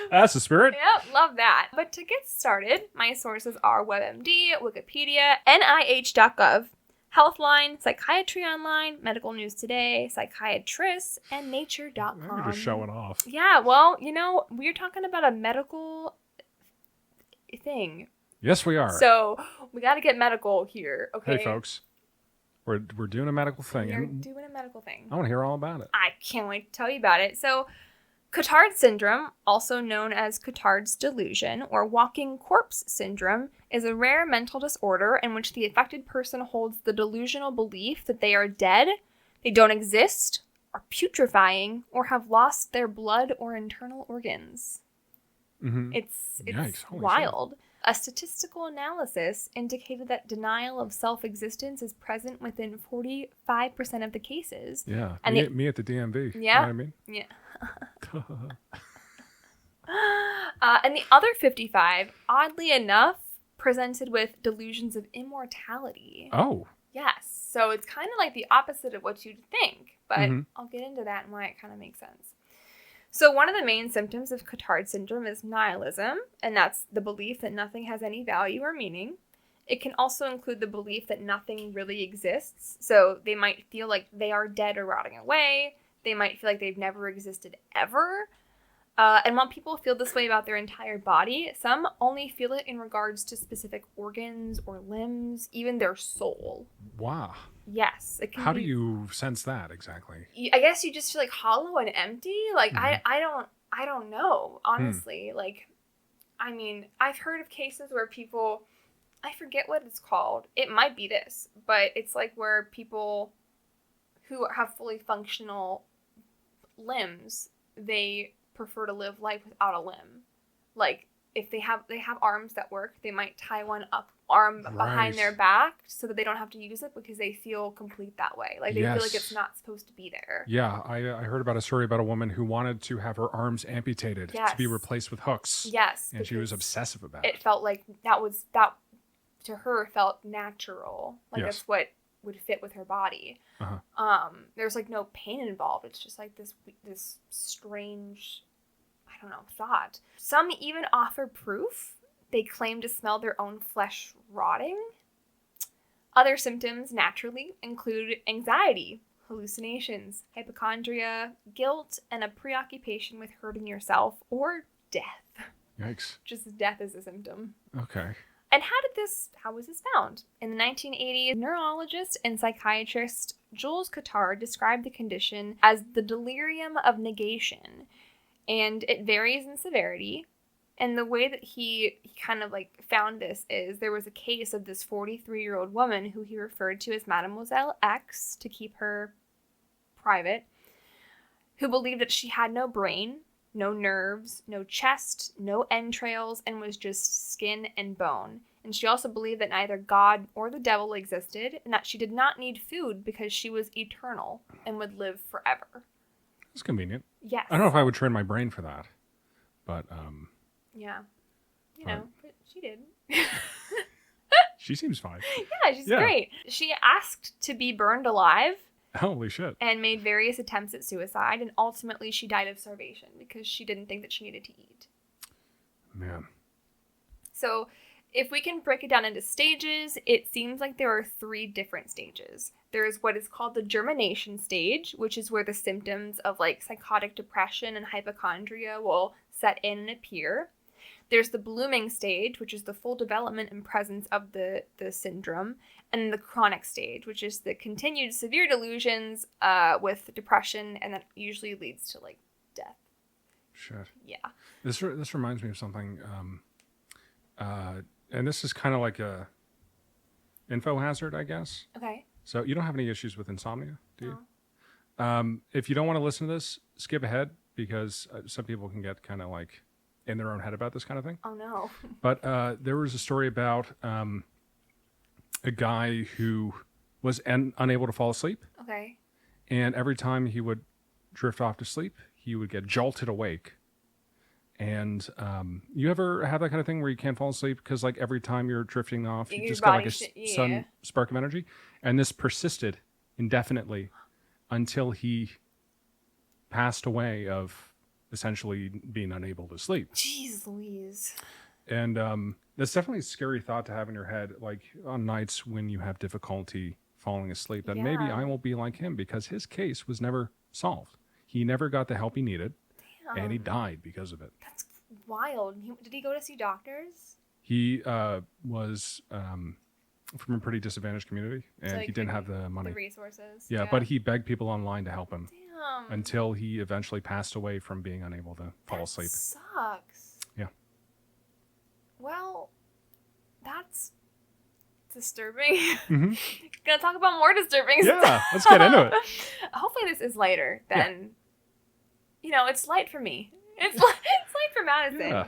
That's the spirit. Yep, love that. But to get started, my sources are WebMD, Wikipedia, NIH.gov, Healthline, Psychiatry Online, Medical News Today, Psychiatrist, and Nature.com. You're just showing off. Yeah, well, we're talking about a medical thing. Yes, we are. So we got to get medical here, okay? Hey, folks. We're doing a medical thing. We're doing a medical thing. I want to hear all about it. I can't wait to tell you about it. So, Cotard syndrome, also known as Cotard's delusion or walking corpse syndrome, is a rare mental disorder in which the affected person holds the delusional belief that they are dead, they don't exist, are putrefying, or have lost their blood or internal organs. Mm-hmm. It's Yikes, holy wild. A statistical analysis indicated that denial of self-existence is present within 45% of the cases. Yeah, And me at the DMV. Yeah. You know what I mean? Yeah. And the other 55, oddly enough, presented with delusions of immortality. Oh. Yes. So it's kind of like the opposite of what you'd think, but Mm-hmm. I'll get into that and why it kind of makes sense. So one of the main symptoms of Cotard syndrome is nihilism, and that's the belief that nothing has any value or meaning. It can also include the belief that nothing really exists. So they might feel like they are dead or rotting away. They might feel like they've never existed ever. And while people feel this way about their entire body, some only feel it in regards to specific organs or limbs, even their soul. Wow. Yes. It can How do you sense that exactly? I guess you just feel like hollow and empty. Like, Mhm. I don't know, honestly. Like, I mean, I've heard of cases where people, I forget what it's called. It might be this, but it's like where people who have fully functional limbs, they prefer to live life without a limb. Like, if they have arms that work, they might tie one arm behind their back so that they don't have to use it because they feel complete that way. Like, they feel like it's not supposed to be there. Yeah, I heard about a story about a woman who wanted to have her arms amputated to be replaced with hooks. Yes. And she was obsessive about it. It felt like that to her felt natural. Like, that's what would fit with her body. Uh-huh. There's like no pain involved. It's just like this strange, I don't know, thought. Some even offer proof. They claim to smell their own flesh rotting. Other symptoms naturally include anxiety, hallucinations, hypochondria, guilt, and a preoccupation with hurting yourself or death. Yikes. Just death is a symptom. Okay. And how was this found? In the 1980s, neurologist and psychiatrist Jules Cotard described the condition as the delirium of negation. And it varies in severity. And the way that he kind of like found this is there was a case of this 43-year-old woman who he referred to as Mademoiselle X to keep her private, who believed that she had no brain, no nerves, no chest, no entrails, and was just skin and bone. And she also believed that neither God or the devil existed, and that she did not need food because she was eternal and would live forever. It's convenient. Yes. I don't know if I would train my brain for that, but yeah, but she did. she seems fine. Yeah, she's great. She asked to be burned alive. Holy shit. And made various attempts at suicide, and ultimately she died of starvation because she didn't think that she needed to eat. Man. So if we can break it down into stages, it seems like there are 3 different stages. There is what is called the germination stage, which is where the symptoms of like psychotic depression and hypochondria will set in and appear. There's the blooming stage, which is the full development and presence of the syndrome, and the chronic stage, which is the continued severe delusions with depression, and that usually leads to like death. Shit. Yeah. This reminds me of something, and this is kind of like a info hazard, I guess. Okay. So you don't have any issues with insomnia, do you? No. If you don't want to listen to this, skip ahead because some people can get kind of like in their own head about this kind of thing. Oh no. But there was a story about a guy who was unable to fall asleep. Okay. And every time he would drift off to sleep, he would get jolted awake. And you ever have that kind of thing where you can't fall asleep because like every time you're drifting off, you just got like a sudden spark of energy? And this persisted indefinitely until he passed away of essentially being unable to sleep. Jeez Louise. And that's definitely a scary thought to have in your head, like on nights when you have difficulty falling asleep, that maybe I won't be like him because his case was never solved. He never got the help he needed, and he died because of it. That's wild. Did he go to see doctors? He was from a pretty disadvantaged community, and So he didn't have the money. The resources. Yeah, but he begged people online to help him. until he eventually passed away from being unable to fall asleep. Sucks. Yeah. Well, that's disturbing. Mm-hmm. Gonna talk about more disturbing stuff. Yeah, let's get into it. Hopefully this is lighter than, it's light for me. It's light for Madison,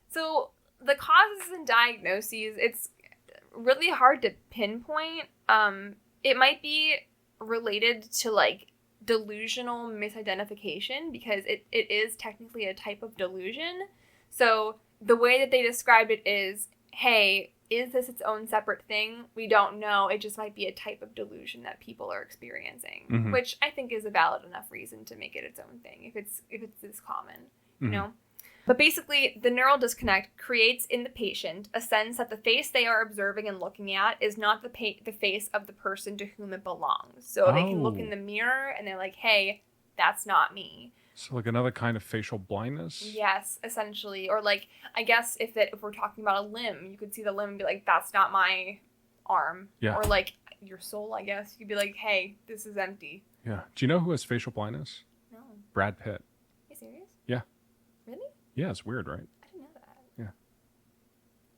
So the causes and diagnoses, it's really hard to pinpoint. It might be related to like delusional misidentification because it is technically a type of delusion. So the way that they described it is, hey, is this its own separate thing? We don't know. It just might be a type of delusion that people are experiencing, which I think is a valid enough reason to make it its own thing if it's this common, you know? But basically, the neural disconnect creates in the patient a sense that the face they are observing and looking at is not the face of the person to whom it belongs. So they can look in the mirror and they're like, hey, that's not me. So like another kind of facial blindness? Yes, essentially. Or like, I guess if we're talking about a limb, you could see the limb and be like, that's not my arm. Yeah. Or like your soul, I guess. You could be like, hey, this is empty. Yeah. Do you know who has facial blindness? No. Brad Pitt. Are you serious? Yeah. Really? Yeah, it's weird, right? I didn't know that. Yeah.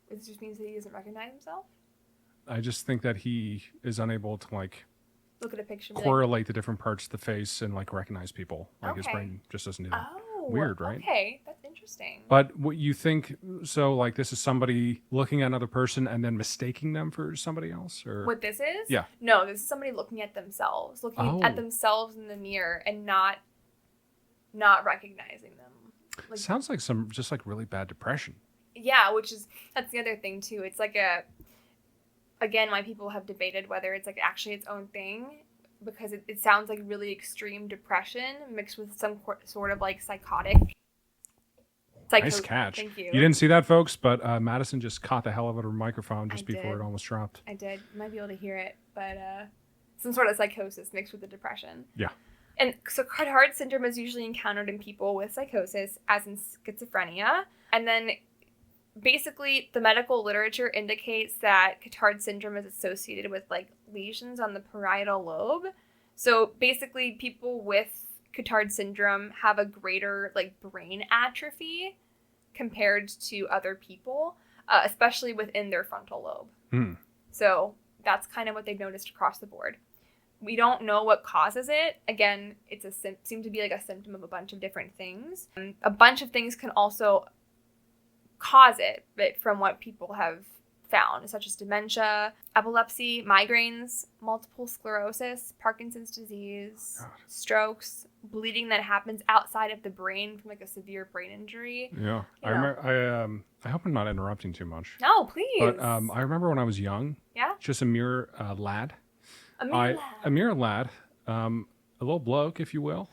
It just means that he doesn't recognize himself? I just think that he is unable to like look at a picture and correlate the different parts of the face and like recognize people. Like his brain just doesn't do that. Oh, weird, right? Okay, that's interesting. But what you think, so like this is somebody looking at another person and then mistaking them for somebody else? Or what this is? Yeah. No, this is somebody looking at themselves, looking at themselves in the mirror and not recognizing them. Like, sounds like some just like really bad depression. Yeah, that's the other thing too. It's like again, why people have debated whether it's like actually its own thing, because it sounds like really extreme depression mixed with some sort of like psychotic. Nice catch. Thank you. You didn't see that, folks, but Madison just caught the hell out of her microphone just before it almost dropped. I did. You might be able to hear it, but some sort of psychosis mixed with the depression. Yeah. And so Cotard syndrome is usually encountered in people with psychosis, as in schizophrenia. And then basically the medical literature indicates that Cotard syndrome is associated with like lesions on the parietal lobe. So basically people with Cotard syndrome have a greater like brain atrophy compared to other people, especially within their frontal lobe. So that's kind of what they've noticed across the board. We don't know what causes it. Again, it's seems to be like a symptom of a bunch of different things. A bunch of things can also cause it, but from what people have found, such as dementia, epilepsy, migraines, multiple sclerosis, Parkinson's disease, strokes, bleeding that happens outside of the brain from like a severe brain injury. Yeah, I remember. I hope I'm not interrupting too much. No, please. But I remember when I was young. Yeah. Just a mere lad. A mere lad, a little bloke, if you will.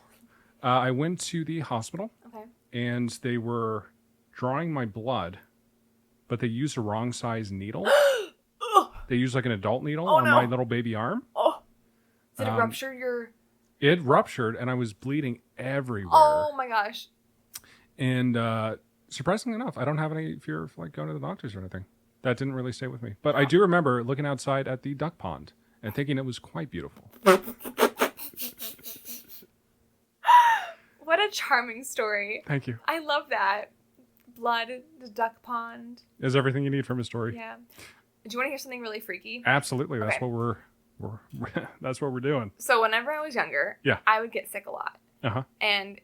I went to the hospital. Okay. And they were drawing my blood, but they used a wrong size needle. They used like an adult needle on my little baby arm. Oh, did it rupture your... It ruptured, and I was bleeding everywhere. Oh my gosh. And surprisingly enough, I don't have any fear of like going to the doctors or anything. That didn't really stay with me. But I do remember looking outside at the duck pond and thinking it was quite beautiful. What a charming story. Thank you. I love that. Blood, the duck pond. Is everything you need from a story. Yeah. Do you want to hear something really freaky? Absolutely. That's what we're that's what we're doing. So whenever I was younger, I would get sick a lot. Uh-huh. And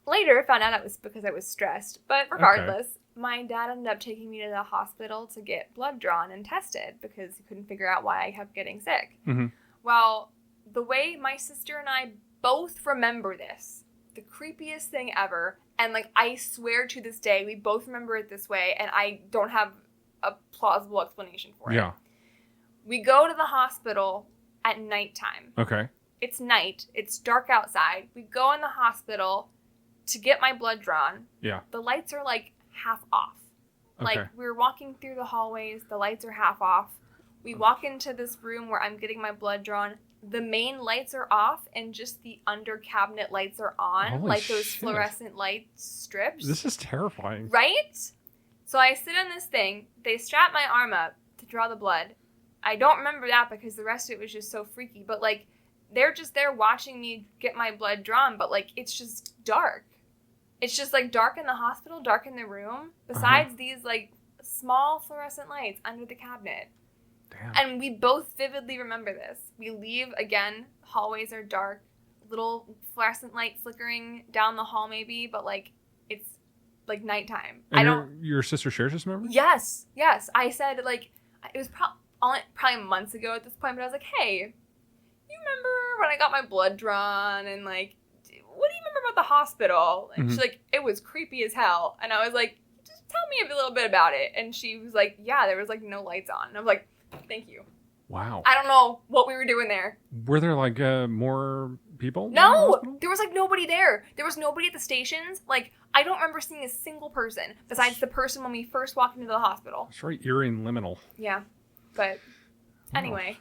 later found out it was because I was stressed. But regardless, my dad ended up taking me to the hospital to get blood drawn and tested because he couldn't figure out why I kept getting sick. Mm-hmm. Well, the way my sister and I both remember this, the creepiest thing ever, and like I swear to this day, we both remember it this way, and I don't have a plausible explanation for it. Yeah. We go to the hospital at nighttime. Okay. It's night. It's dark outside. We go in the hospital to get my blood drawn. Yeah. The lights are like half off. Okay. Like we're walking through the hallways. The lights are half off. We walk into this room where I'm getting my blood drawn. The main lights are off and just the under cabinet lights are on. Holy like those shit. fluorescent light strips. This is terrifying. Right? So I sit on this thing. They strap my arm up to draw the blood. I don't remember that because the rest of it was just so freaky. But like they're just there watching me get my blood drawn, but, like, it's just dark. It's just, like, dark in the hospital, dark in the room, besides these, like, small fluorescent lights under the cabinet. Damn. And we both vividly remember this. We leave, again, hallways are dark, little fluorescent light flickering down the hall maybe, but, like, it's, like, nighttime. And your sister shares this memory? Yes. I said, like, it was probably months ago at this point, but I was like, hey, you remember when I got my blood drawn and, like, what do you remember about the hospital? And she's like, it was creepy as hell. And I was like, just tell me a little bit about it. And she was like, yeah, there was, like, no lights on. And I was like, thank you. Wow. I don't know what we were doing there. Were there, like, more people? No! There was, like, nobody there. There was nobody at the stations. Like, I don't remember seeing a single person besides the person when we first walked into the hospital. It's very eerie and liminal. Yeah. But anyway,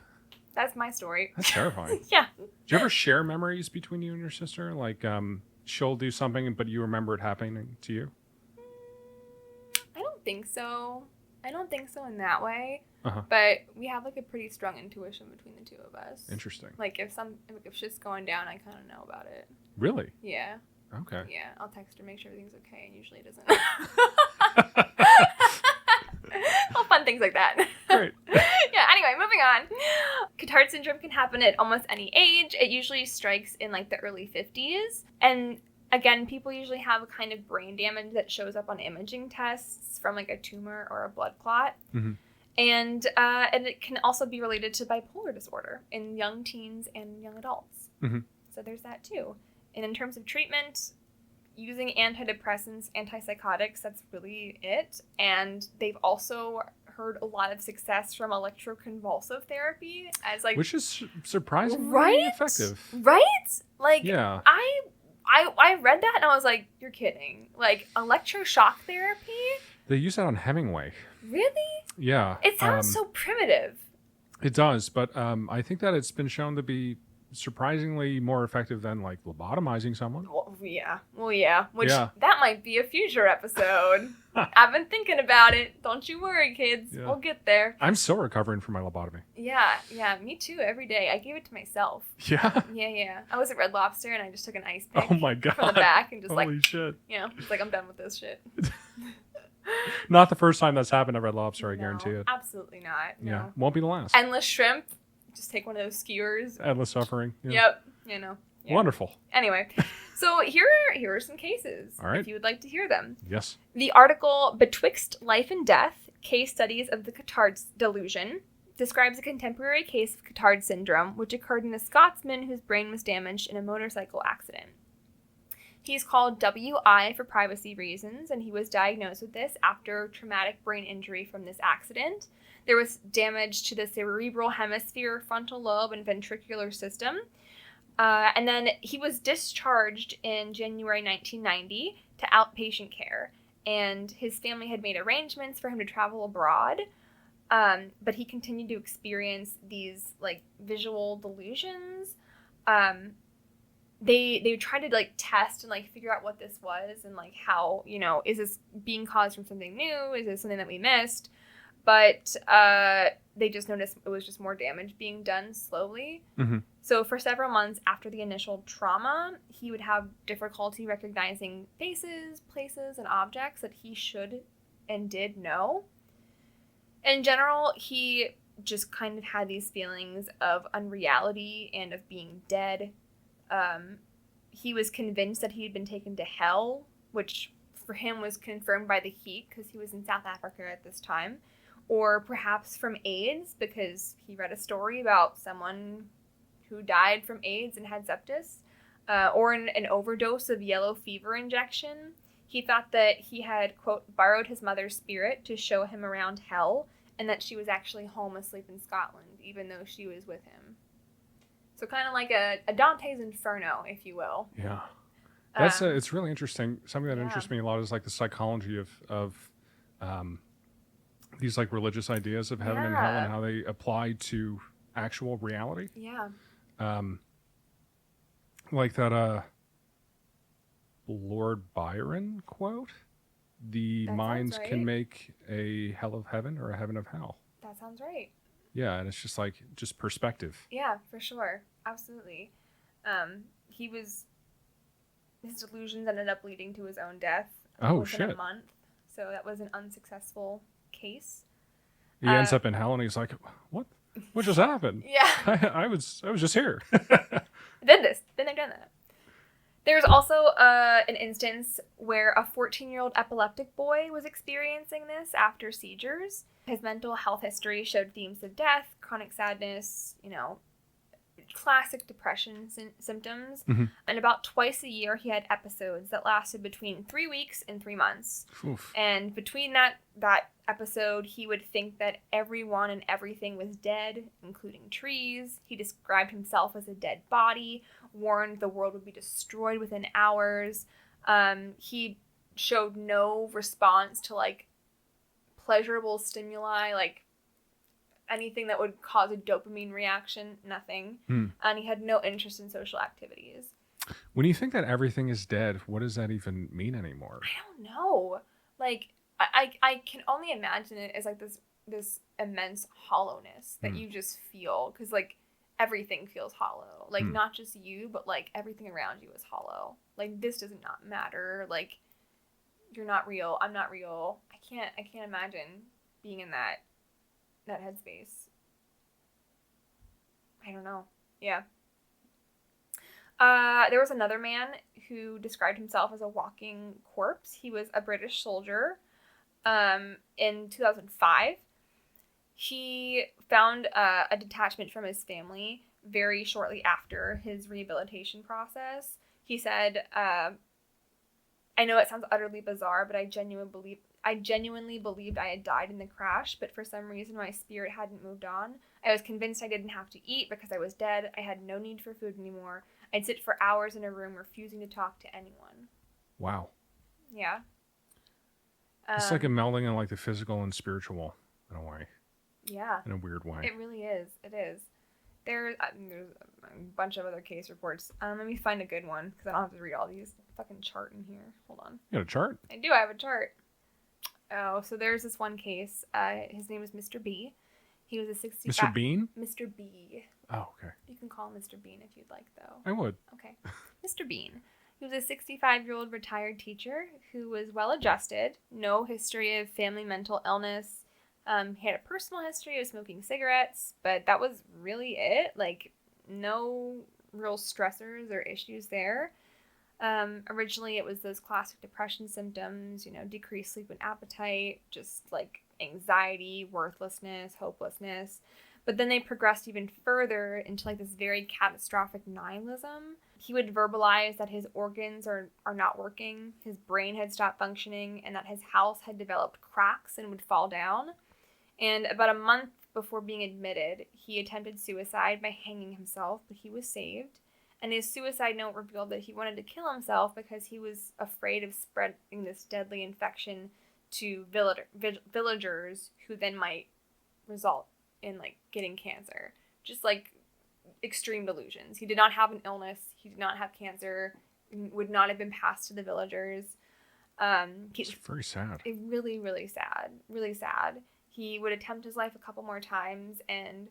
that's my story. That's terrifying. Yeah. Do you ever share memories between you and your sister? Like, she'll do something, but you remember it happening to you? I don't think so. I don't think so in that way. Uh-huh. But we have, like, a pretty strong intuition between the two of us. Interesting. Like, if shit's going down, I kind of know about it. Really? Yeah. Okay. Yeah, I'll text her, make sure everything's okay, and usually it doesn't. All fun things like that. Great. Yeah, anyway, moving on. Cotard syndrome can happen at almost any age. It usually strikes in, like, the early 50s. And again, people usually have a kind of brain damage that shows up on imaging tests from, like, a tumor or a blood clot. Mm-hmm. And it can also be related to bipolar disorder in young teens and young adults. Mm-hmm. So there's that too. And in terms of treatment, using antidepressants, antipsychotics, that's really it. And they've also heard a lot of success from electroconvulsive therapy as, like, which is surprisingly effective. Right? Like, yeah. I read that and I was like, you're kidding. Like, electroshock therapy? They use that on Hemingway. Really? Yeah. It sounds so primitive. It does, but I think that it's been shown to be surprisingly more effective than, like, lobotomizing someone. Well, yeah. That might be a future episode. I've been thinking about it. Don't you worry, kids. Yeah. We'll get there. I'm still recovering from my lobotomy. Yeah, me too, every day. I gave it to myself. Yeah? Yeah. I was at Red Lobster and I just took an ice pick Oh my God. from the back and just Holy shit. just like, I'm done with this shit. Not the first time that's happened at Red Lobster, I No, guarantee it. Absolutely not. No. Yeah, won't be the last. Endless shrimp. Just take one of those skewers. Endless suffering. Yeah. Yep. Yeah. Wonderful. Anyway, so here are some cases. All right. If you would like to hear them. Yes. The article Betwixt Life and Death, Case Studies of the Cotard Delusion, describes a contemporary case of Cotard syndrome, which occurred in a Scotsman whose brain was damaged in a motorcycle accident. He's called WI for privacy reasons, and he was diagnosed with this after traumatic brain injury from this accident. There was damage to the cerebral hemisphere, frontal lobe, and ventricular system. And then he was discharged in January 1990 to outpatient care. And his family had made arrangements for him to travel abroad. But he continued to experience these, like, visual delusions. They tried to, like, test and, like, figure out what this was and, like, how, is this being caused from something new? Is this something that we missed? But they just noticed it was just more damage being done slowly. Mm-hmm. So for several months after the initial trauma, he would have difficulty recognizing faces, places, and objects that he should and did know. In general, he just kind of had these feelings of unreality and of being dead. He was convinced that he had been taken to hell, which for him was confirmed by the heat because he was in South Africa at this time. Or perhaps from AIDS, because he read a story about someone who died from AIDS and had sepsis, or an overdose of yellow fever injection. He thought that he had, quote, borrowed his mother's spirit to show him around hell, and that she was actually home asleep in Scotland, even though she was with him. So kind of like a Dante's Inferno, if you will. Yeah. That's it's really interesting. Something that interests me a lot is, like, the psychology of these, like, religious ideas of heaven and hell and how they apply to actual reality. Yeah. Like that Lord Byron quote, the That minds sounds right. can make a hell of heaven or a heaven of hell. That sounds right. Yeah, and it's just like, just perspective. Yeah, for sure. Absolutely. His delusions ended up leading to his own death within a month. So that was an unsuccessful case. He ends up in hell and he's like, what just happened? Yeah. I was just here. I did this. Then I've done that. There's also an instance where a 14-year-old epileptic boy was experiencing this after seizures. His mental health history showed themes of death, chronic sadness, classic depression symptoms. Mm-hmm. And about twice a year, he had episodes that lasted between 3 weeks and 3 months. Oof. And between that episode, he would think that everyone and everything was dead, including trees. He described himself as a dead body, warned the world would be destroyed within hours. He showed no response to, pleasurable stimuli, anything that would cause a dopamine reaction, nothing. And he had no interest in social activities. When you think that everything is dead, what does that even mean anymore? I don't know. I can only imagine it as this immense hollowness that you just feel, because everything feels hollow. Not just you, but everything around you is hollow. This does not matter. You're not real. I'm not real. I can't imagine being in that headspace. I don't know. Yeah. There was another man who described himself as a walking corpse. He was a British soldier. In 2005, he found a detachment from his family very shortly after his rehabilitation process. He said, I know it sounds utterly bizarre, but I genuinely believed I had died in the crash, but for some reason my spirit hadn't moved on. I was convinced I didn't have to eat because I was dead. I had no need for food anymore. I'd sit for hours in a room refusing to talk to anyone. Wow. Yeah. It's like a melding in the physical and spiritual in a way. Yeah. In a weird way. It really is. It is. There's a bunch of other case reports. Let me find a good one because I don't have to read all these. Fucking chart in here. Hold on. You got a chart? I do. I have a chart. Oh, so there's this one case. His name is Mr. B. He was a 65... Mr. Bean? Mr. B. Oh, okay. You can call him Mr. Bean if you'd like, though. I would. Okay. Mr. Bean. He was a 65-year-old retired teacher who was well-adjusted, no history of family mental illness. He had a personal history of smoking cigarettes, but that was really it. No real stressors or issues there. Originally, it was those classic depression symptoms, decreased sleep and appetite, just anxiety, worthlessness, hopelessness. But then they progressed even further into this very catastrophic nihilism. He would verbalize that his organs are not working, his brain had stopped functioning, and that his house had developed cracks and would fall down. And about a month before being admitted, he attempted suicide by hanging himself, but he was saved. And his suicide note revealed that he wanted to kill himself because he was afraid of spreading this deadly infection to villagers who then might result in getting cancer. Just extreme delusions. He did not have an illness. He did not have cancer. Would not have been passed to the villagers. It's very sad. Really, really sad. Really sad. He would attempt his life a couple more times, and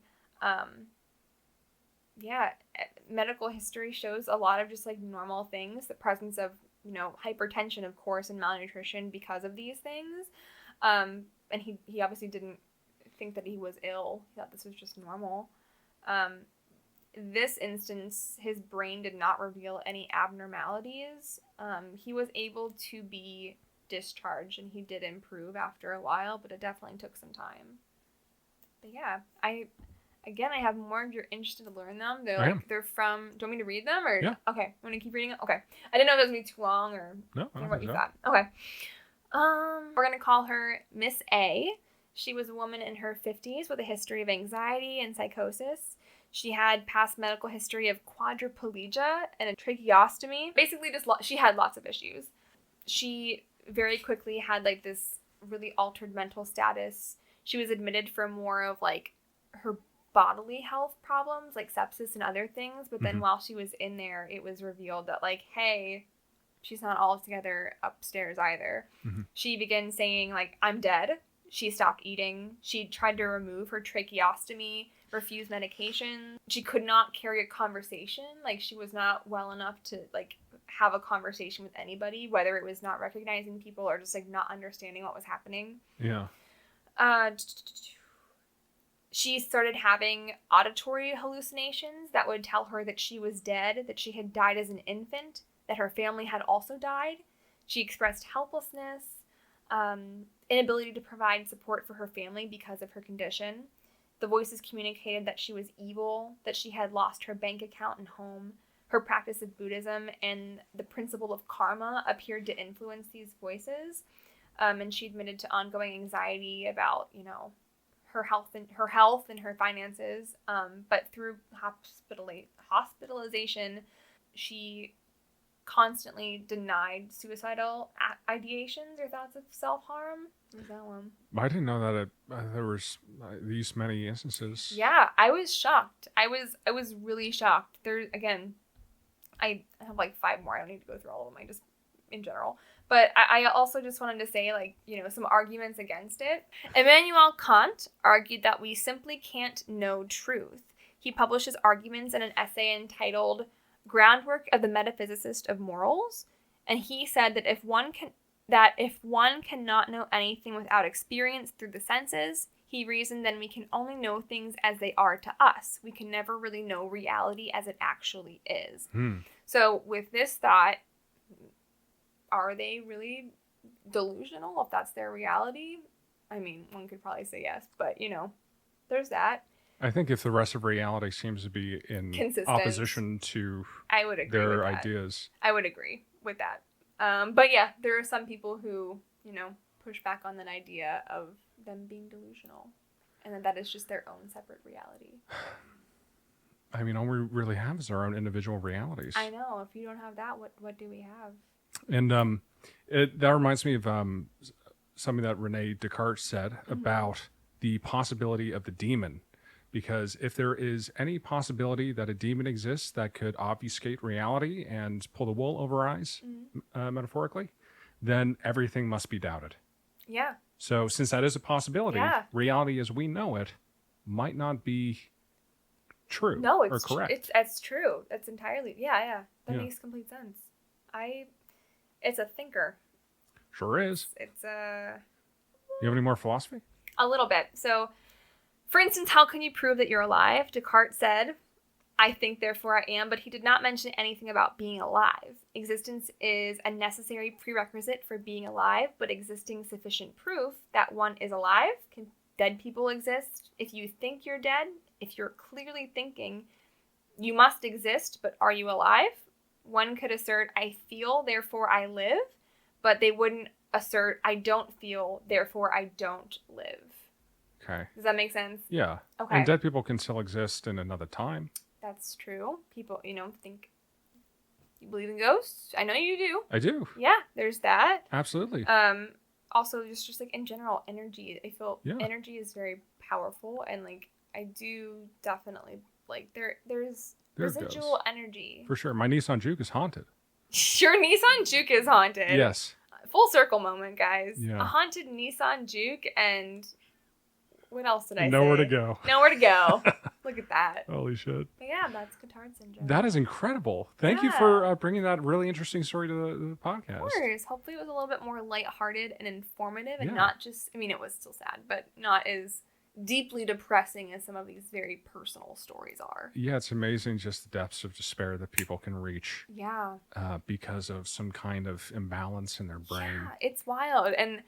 medical history shows a lot of just normal things. The presence of hypertension, of course, and malnutrition because of these things. And he obviously didn't think that he was ill. He thought this was just normal. This instance, his brain did not reveal any abnormalities. He was able to be discharged, and he did improve after a while, but it definitely took some time. But yeah, I have more if you're interested to learn them. They're from... Do you want me to read them? Or yeah. Okay. Want to keep reading it? Okay. I didn't know if it was going to be too long or what you thought. Okay. We're going to call her Miss A. She was a woman in her 50s with a history of anxiety and psychosis. She had past medical history of quadriplegia and a tracheostomy. Basically, she had lots of issues. She very quickly had this really altered mental status. She was admitted for more of her bodily health problems, sepsis and other things. But then while she was in there, it was revealed that hey, she's not all together upstairs either. She began saying I'm dead. She stopped eating. She tried to remove her tracheostomy, refused medication. She could not carry a conversation. Like, she was not well enough to, like, have a conversation with anybody, whether it was not recognizing people or just, like, not understanding what was happening. Yeah. She started having auditory hallucinations that would tell her that she was dead, that she had died as an infant, that her family had also died. She expressed helplessness, inability to provide support for her family because of her condition. The voices communicated that she was evil, that she had lost her bank account and home. Her practice of Buddhism and the principle of karma appeared to influence these voices. And she admitted to ongoing anxiety about, you know, her health and her finances. But through hospitalization, she constantly denied suicidal ideations or thoughts of self-harm. What was that one? I didn't know that there was these many instances. Yeah, I was shocked. I was really shocked. There, again, I have like 5 more. I don't need to go through all of them. I just, in general. But I also just wanted to say, like, you know, some arguments against it. Immanuel Kant argued that we simply can't know truth. He published his arguments in an essay entitled Groundwork of the Metaphysicist of Morals, and he said that if one cannot know anything without experience through the senses, he reasoned, then we can only know things as they are to us. We can never really know reality as it actually is. So with this thought, are they really delusional if that's their reality? I mean, one could probably say yes, but, you know, there's that. I think if the rest of reality seems to be in opposition to their ideas. I would agree with that. But yeah, there are some people who, you know, push back on that idea of them being delusional. And that is just their own separate reality. I mean, all we really have is our own individual realities. I know. If you don't have that, what do we have? And that reminds me of something that Rene Descartes said about the possibility of the demon. Because if there is any possibility that a demon exists that could obfuscate reality and pull the wool over our eyes, metaphorically, then everything must be doubted. Yeah. So since that is a possibility, reality as we know it might not be true or correct. It's true. That's entirely, That makes complete sense. It's a thinker. Sure is. It's a... You have any more philosophy? A little bit. So... For instance, how can you prove that you're alive? Descartes said, I think, therefore I am, but he did not mention anything about being alive. Existence is a necessary prerequisite for being alive, but existing sufficient proof that one is alive. Can dead people exist? If you think you're dead, if you're clearly thinking, you must exist, but are you alive? One could assert, I feel, therefore I live, but they wouldn't assert, I don't feel, therefore I don't live. Okay. Does that make sense? Yeah. Okay. And dead people can still exist in another time. That's true. People, you know, think you believe in ghosts. I know you do. I do. Yeah, there's that. Absolutely. Also, just like in general, energy. I feel energy is very powerful, and like I do definitely like there's residual energy. For sure. My Nissan Juke is haunted. Your Nissan Juke is haunted. Yes. Full circle moment, guys. Yeah. A haunted Nissan Juke and... What else did I say? Nowhere to go. Nowhere to go. Look at that. Holy shit. But yeah, that's Cotard syndrome. That is incredible. Thank you for bringing that really interesting story to the podcast. Of course. Hopefully it was a little bit more lighthearted and informative and not just, I mean, it was still sad, but not as deeply depressing as some of these very personal stories are. Yeah, it's amazing just the depths of despair that people can reach. Yeah. Because of some kind of imbalance in their brain. Yeah, it's wild. And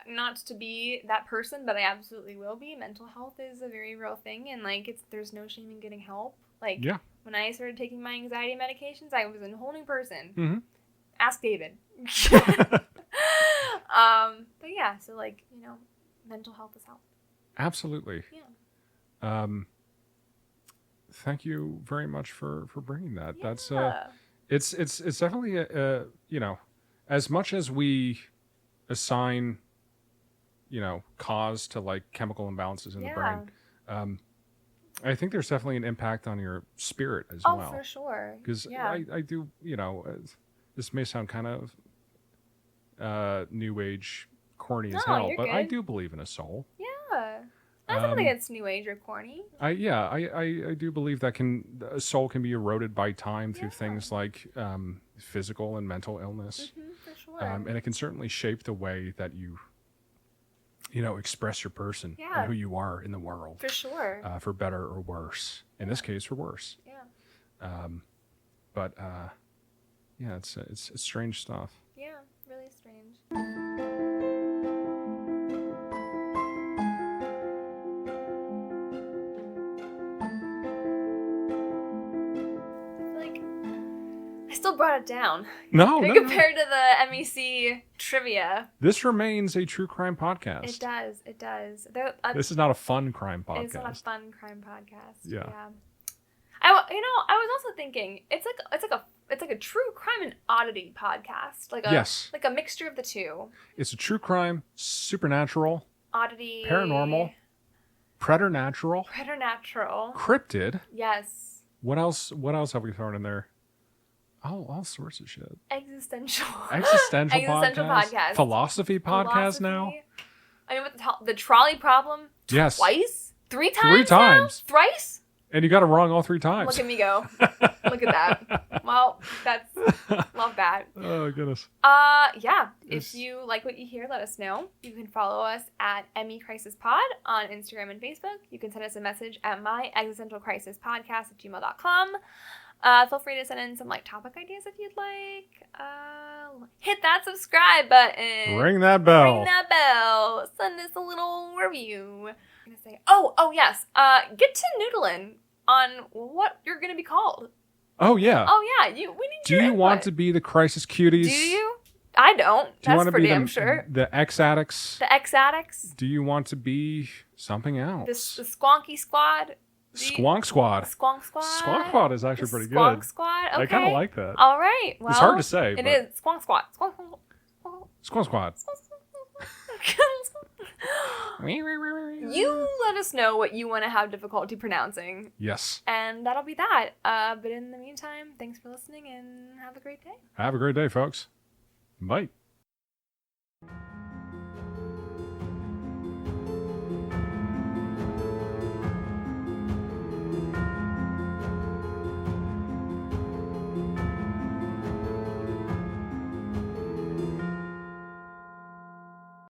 not to be that person, but I absolutely will be. Mental health is a very real thing, and like there's no shame in getting help. Like when I started taking my anxiety medications, I was a whole new person. Mm-hmm. Ask David. But yeah, so like, you know, mental health is health. Absolutely. Yeah. Thank you very much for bringing that. Yeah. That's it's definitely a you know, as much as we assign, you know, cause to like chemical imbalances in the brain. I think there's definitely an impact on your spirit as well. Oh, for sure. Because I do, you know, this may sound kind of new age corny as No, hell, you're but I good. do believe in a soul. Yeah. That's something that's new age or corny. I do believe that a soul can be eroded by time through Yeah. things like physical and mental illness, For sure. and it can certainly shape the way that you express your person Yeah. and who you are in the world, For sure. for better or worse. In this case, for worse. Yeah. But yeah, it's strange stuff. Yeah. Really strange. I still brought it down. No. Compared to the MEC trivia. This remains a true crime podcast. It does. It does. This is not a fun crime podcast. It's not a fun crime podcast. Yeah. I was also thinking it's like a true crime and oddity podcast. Like a mixture of the two. It's a true crime, supernatural, Oddity. paranormal, preternatural, cryptid. Yes. What else have we thrown in there? Oh, all sorts of shit. Existential podcast. Philosophy podcast now. I mean, with the trolley problem. Yes. Twice? 3 times? 3 times. Now? Thrice? And you got it wrong all 3 times. Look at me go. Look at that. Well, love that. Oh, goodness. Yeah. If you like what you hear, let us know. You can follow us at MEC Crisis Pod on Instagram and Facebook. You can send us a message at My Existential Crisis Podcast at gmail.com. Feel free to send in some topic ideas if you'd like. Hit that subscribe button. Ring that bell. Send us a little review. I'm gonna say, oh yes. Get to noodling on what you're gonna be called. Oh yeah. We need. Do you want to be the Crisis Cuties? Do you? I don't. Do you That's want to for be damn sure. the X addicts? The X addicts. Do you want to be something else? The Squonky Squad. Squonk Squad. Squonk Squad. Squonk Squad is actually pretty good. Squonk Squad. Okay. I kind of like that. All right. Well, it's hard to say. It is Squonk Squad. Squonk Squad. You let us know what you want to have difficulty pronouncing. Yes. And that'll be that. But in the meantime, thanks for listening and have a great day. Have a great day, folks. Bye.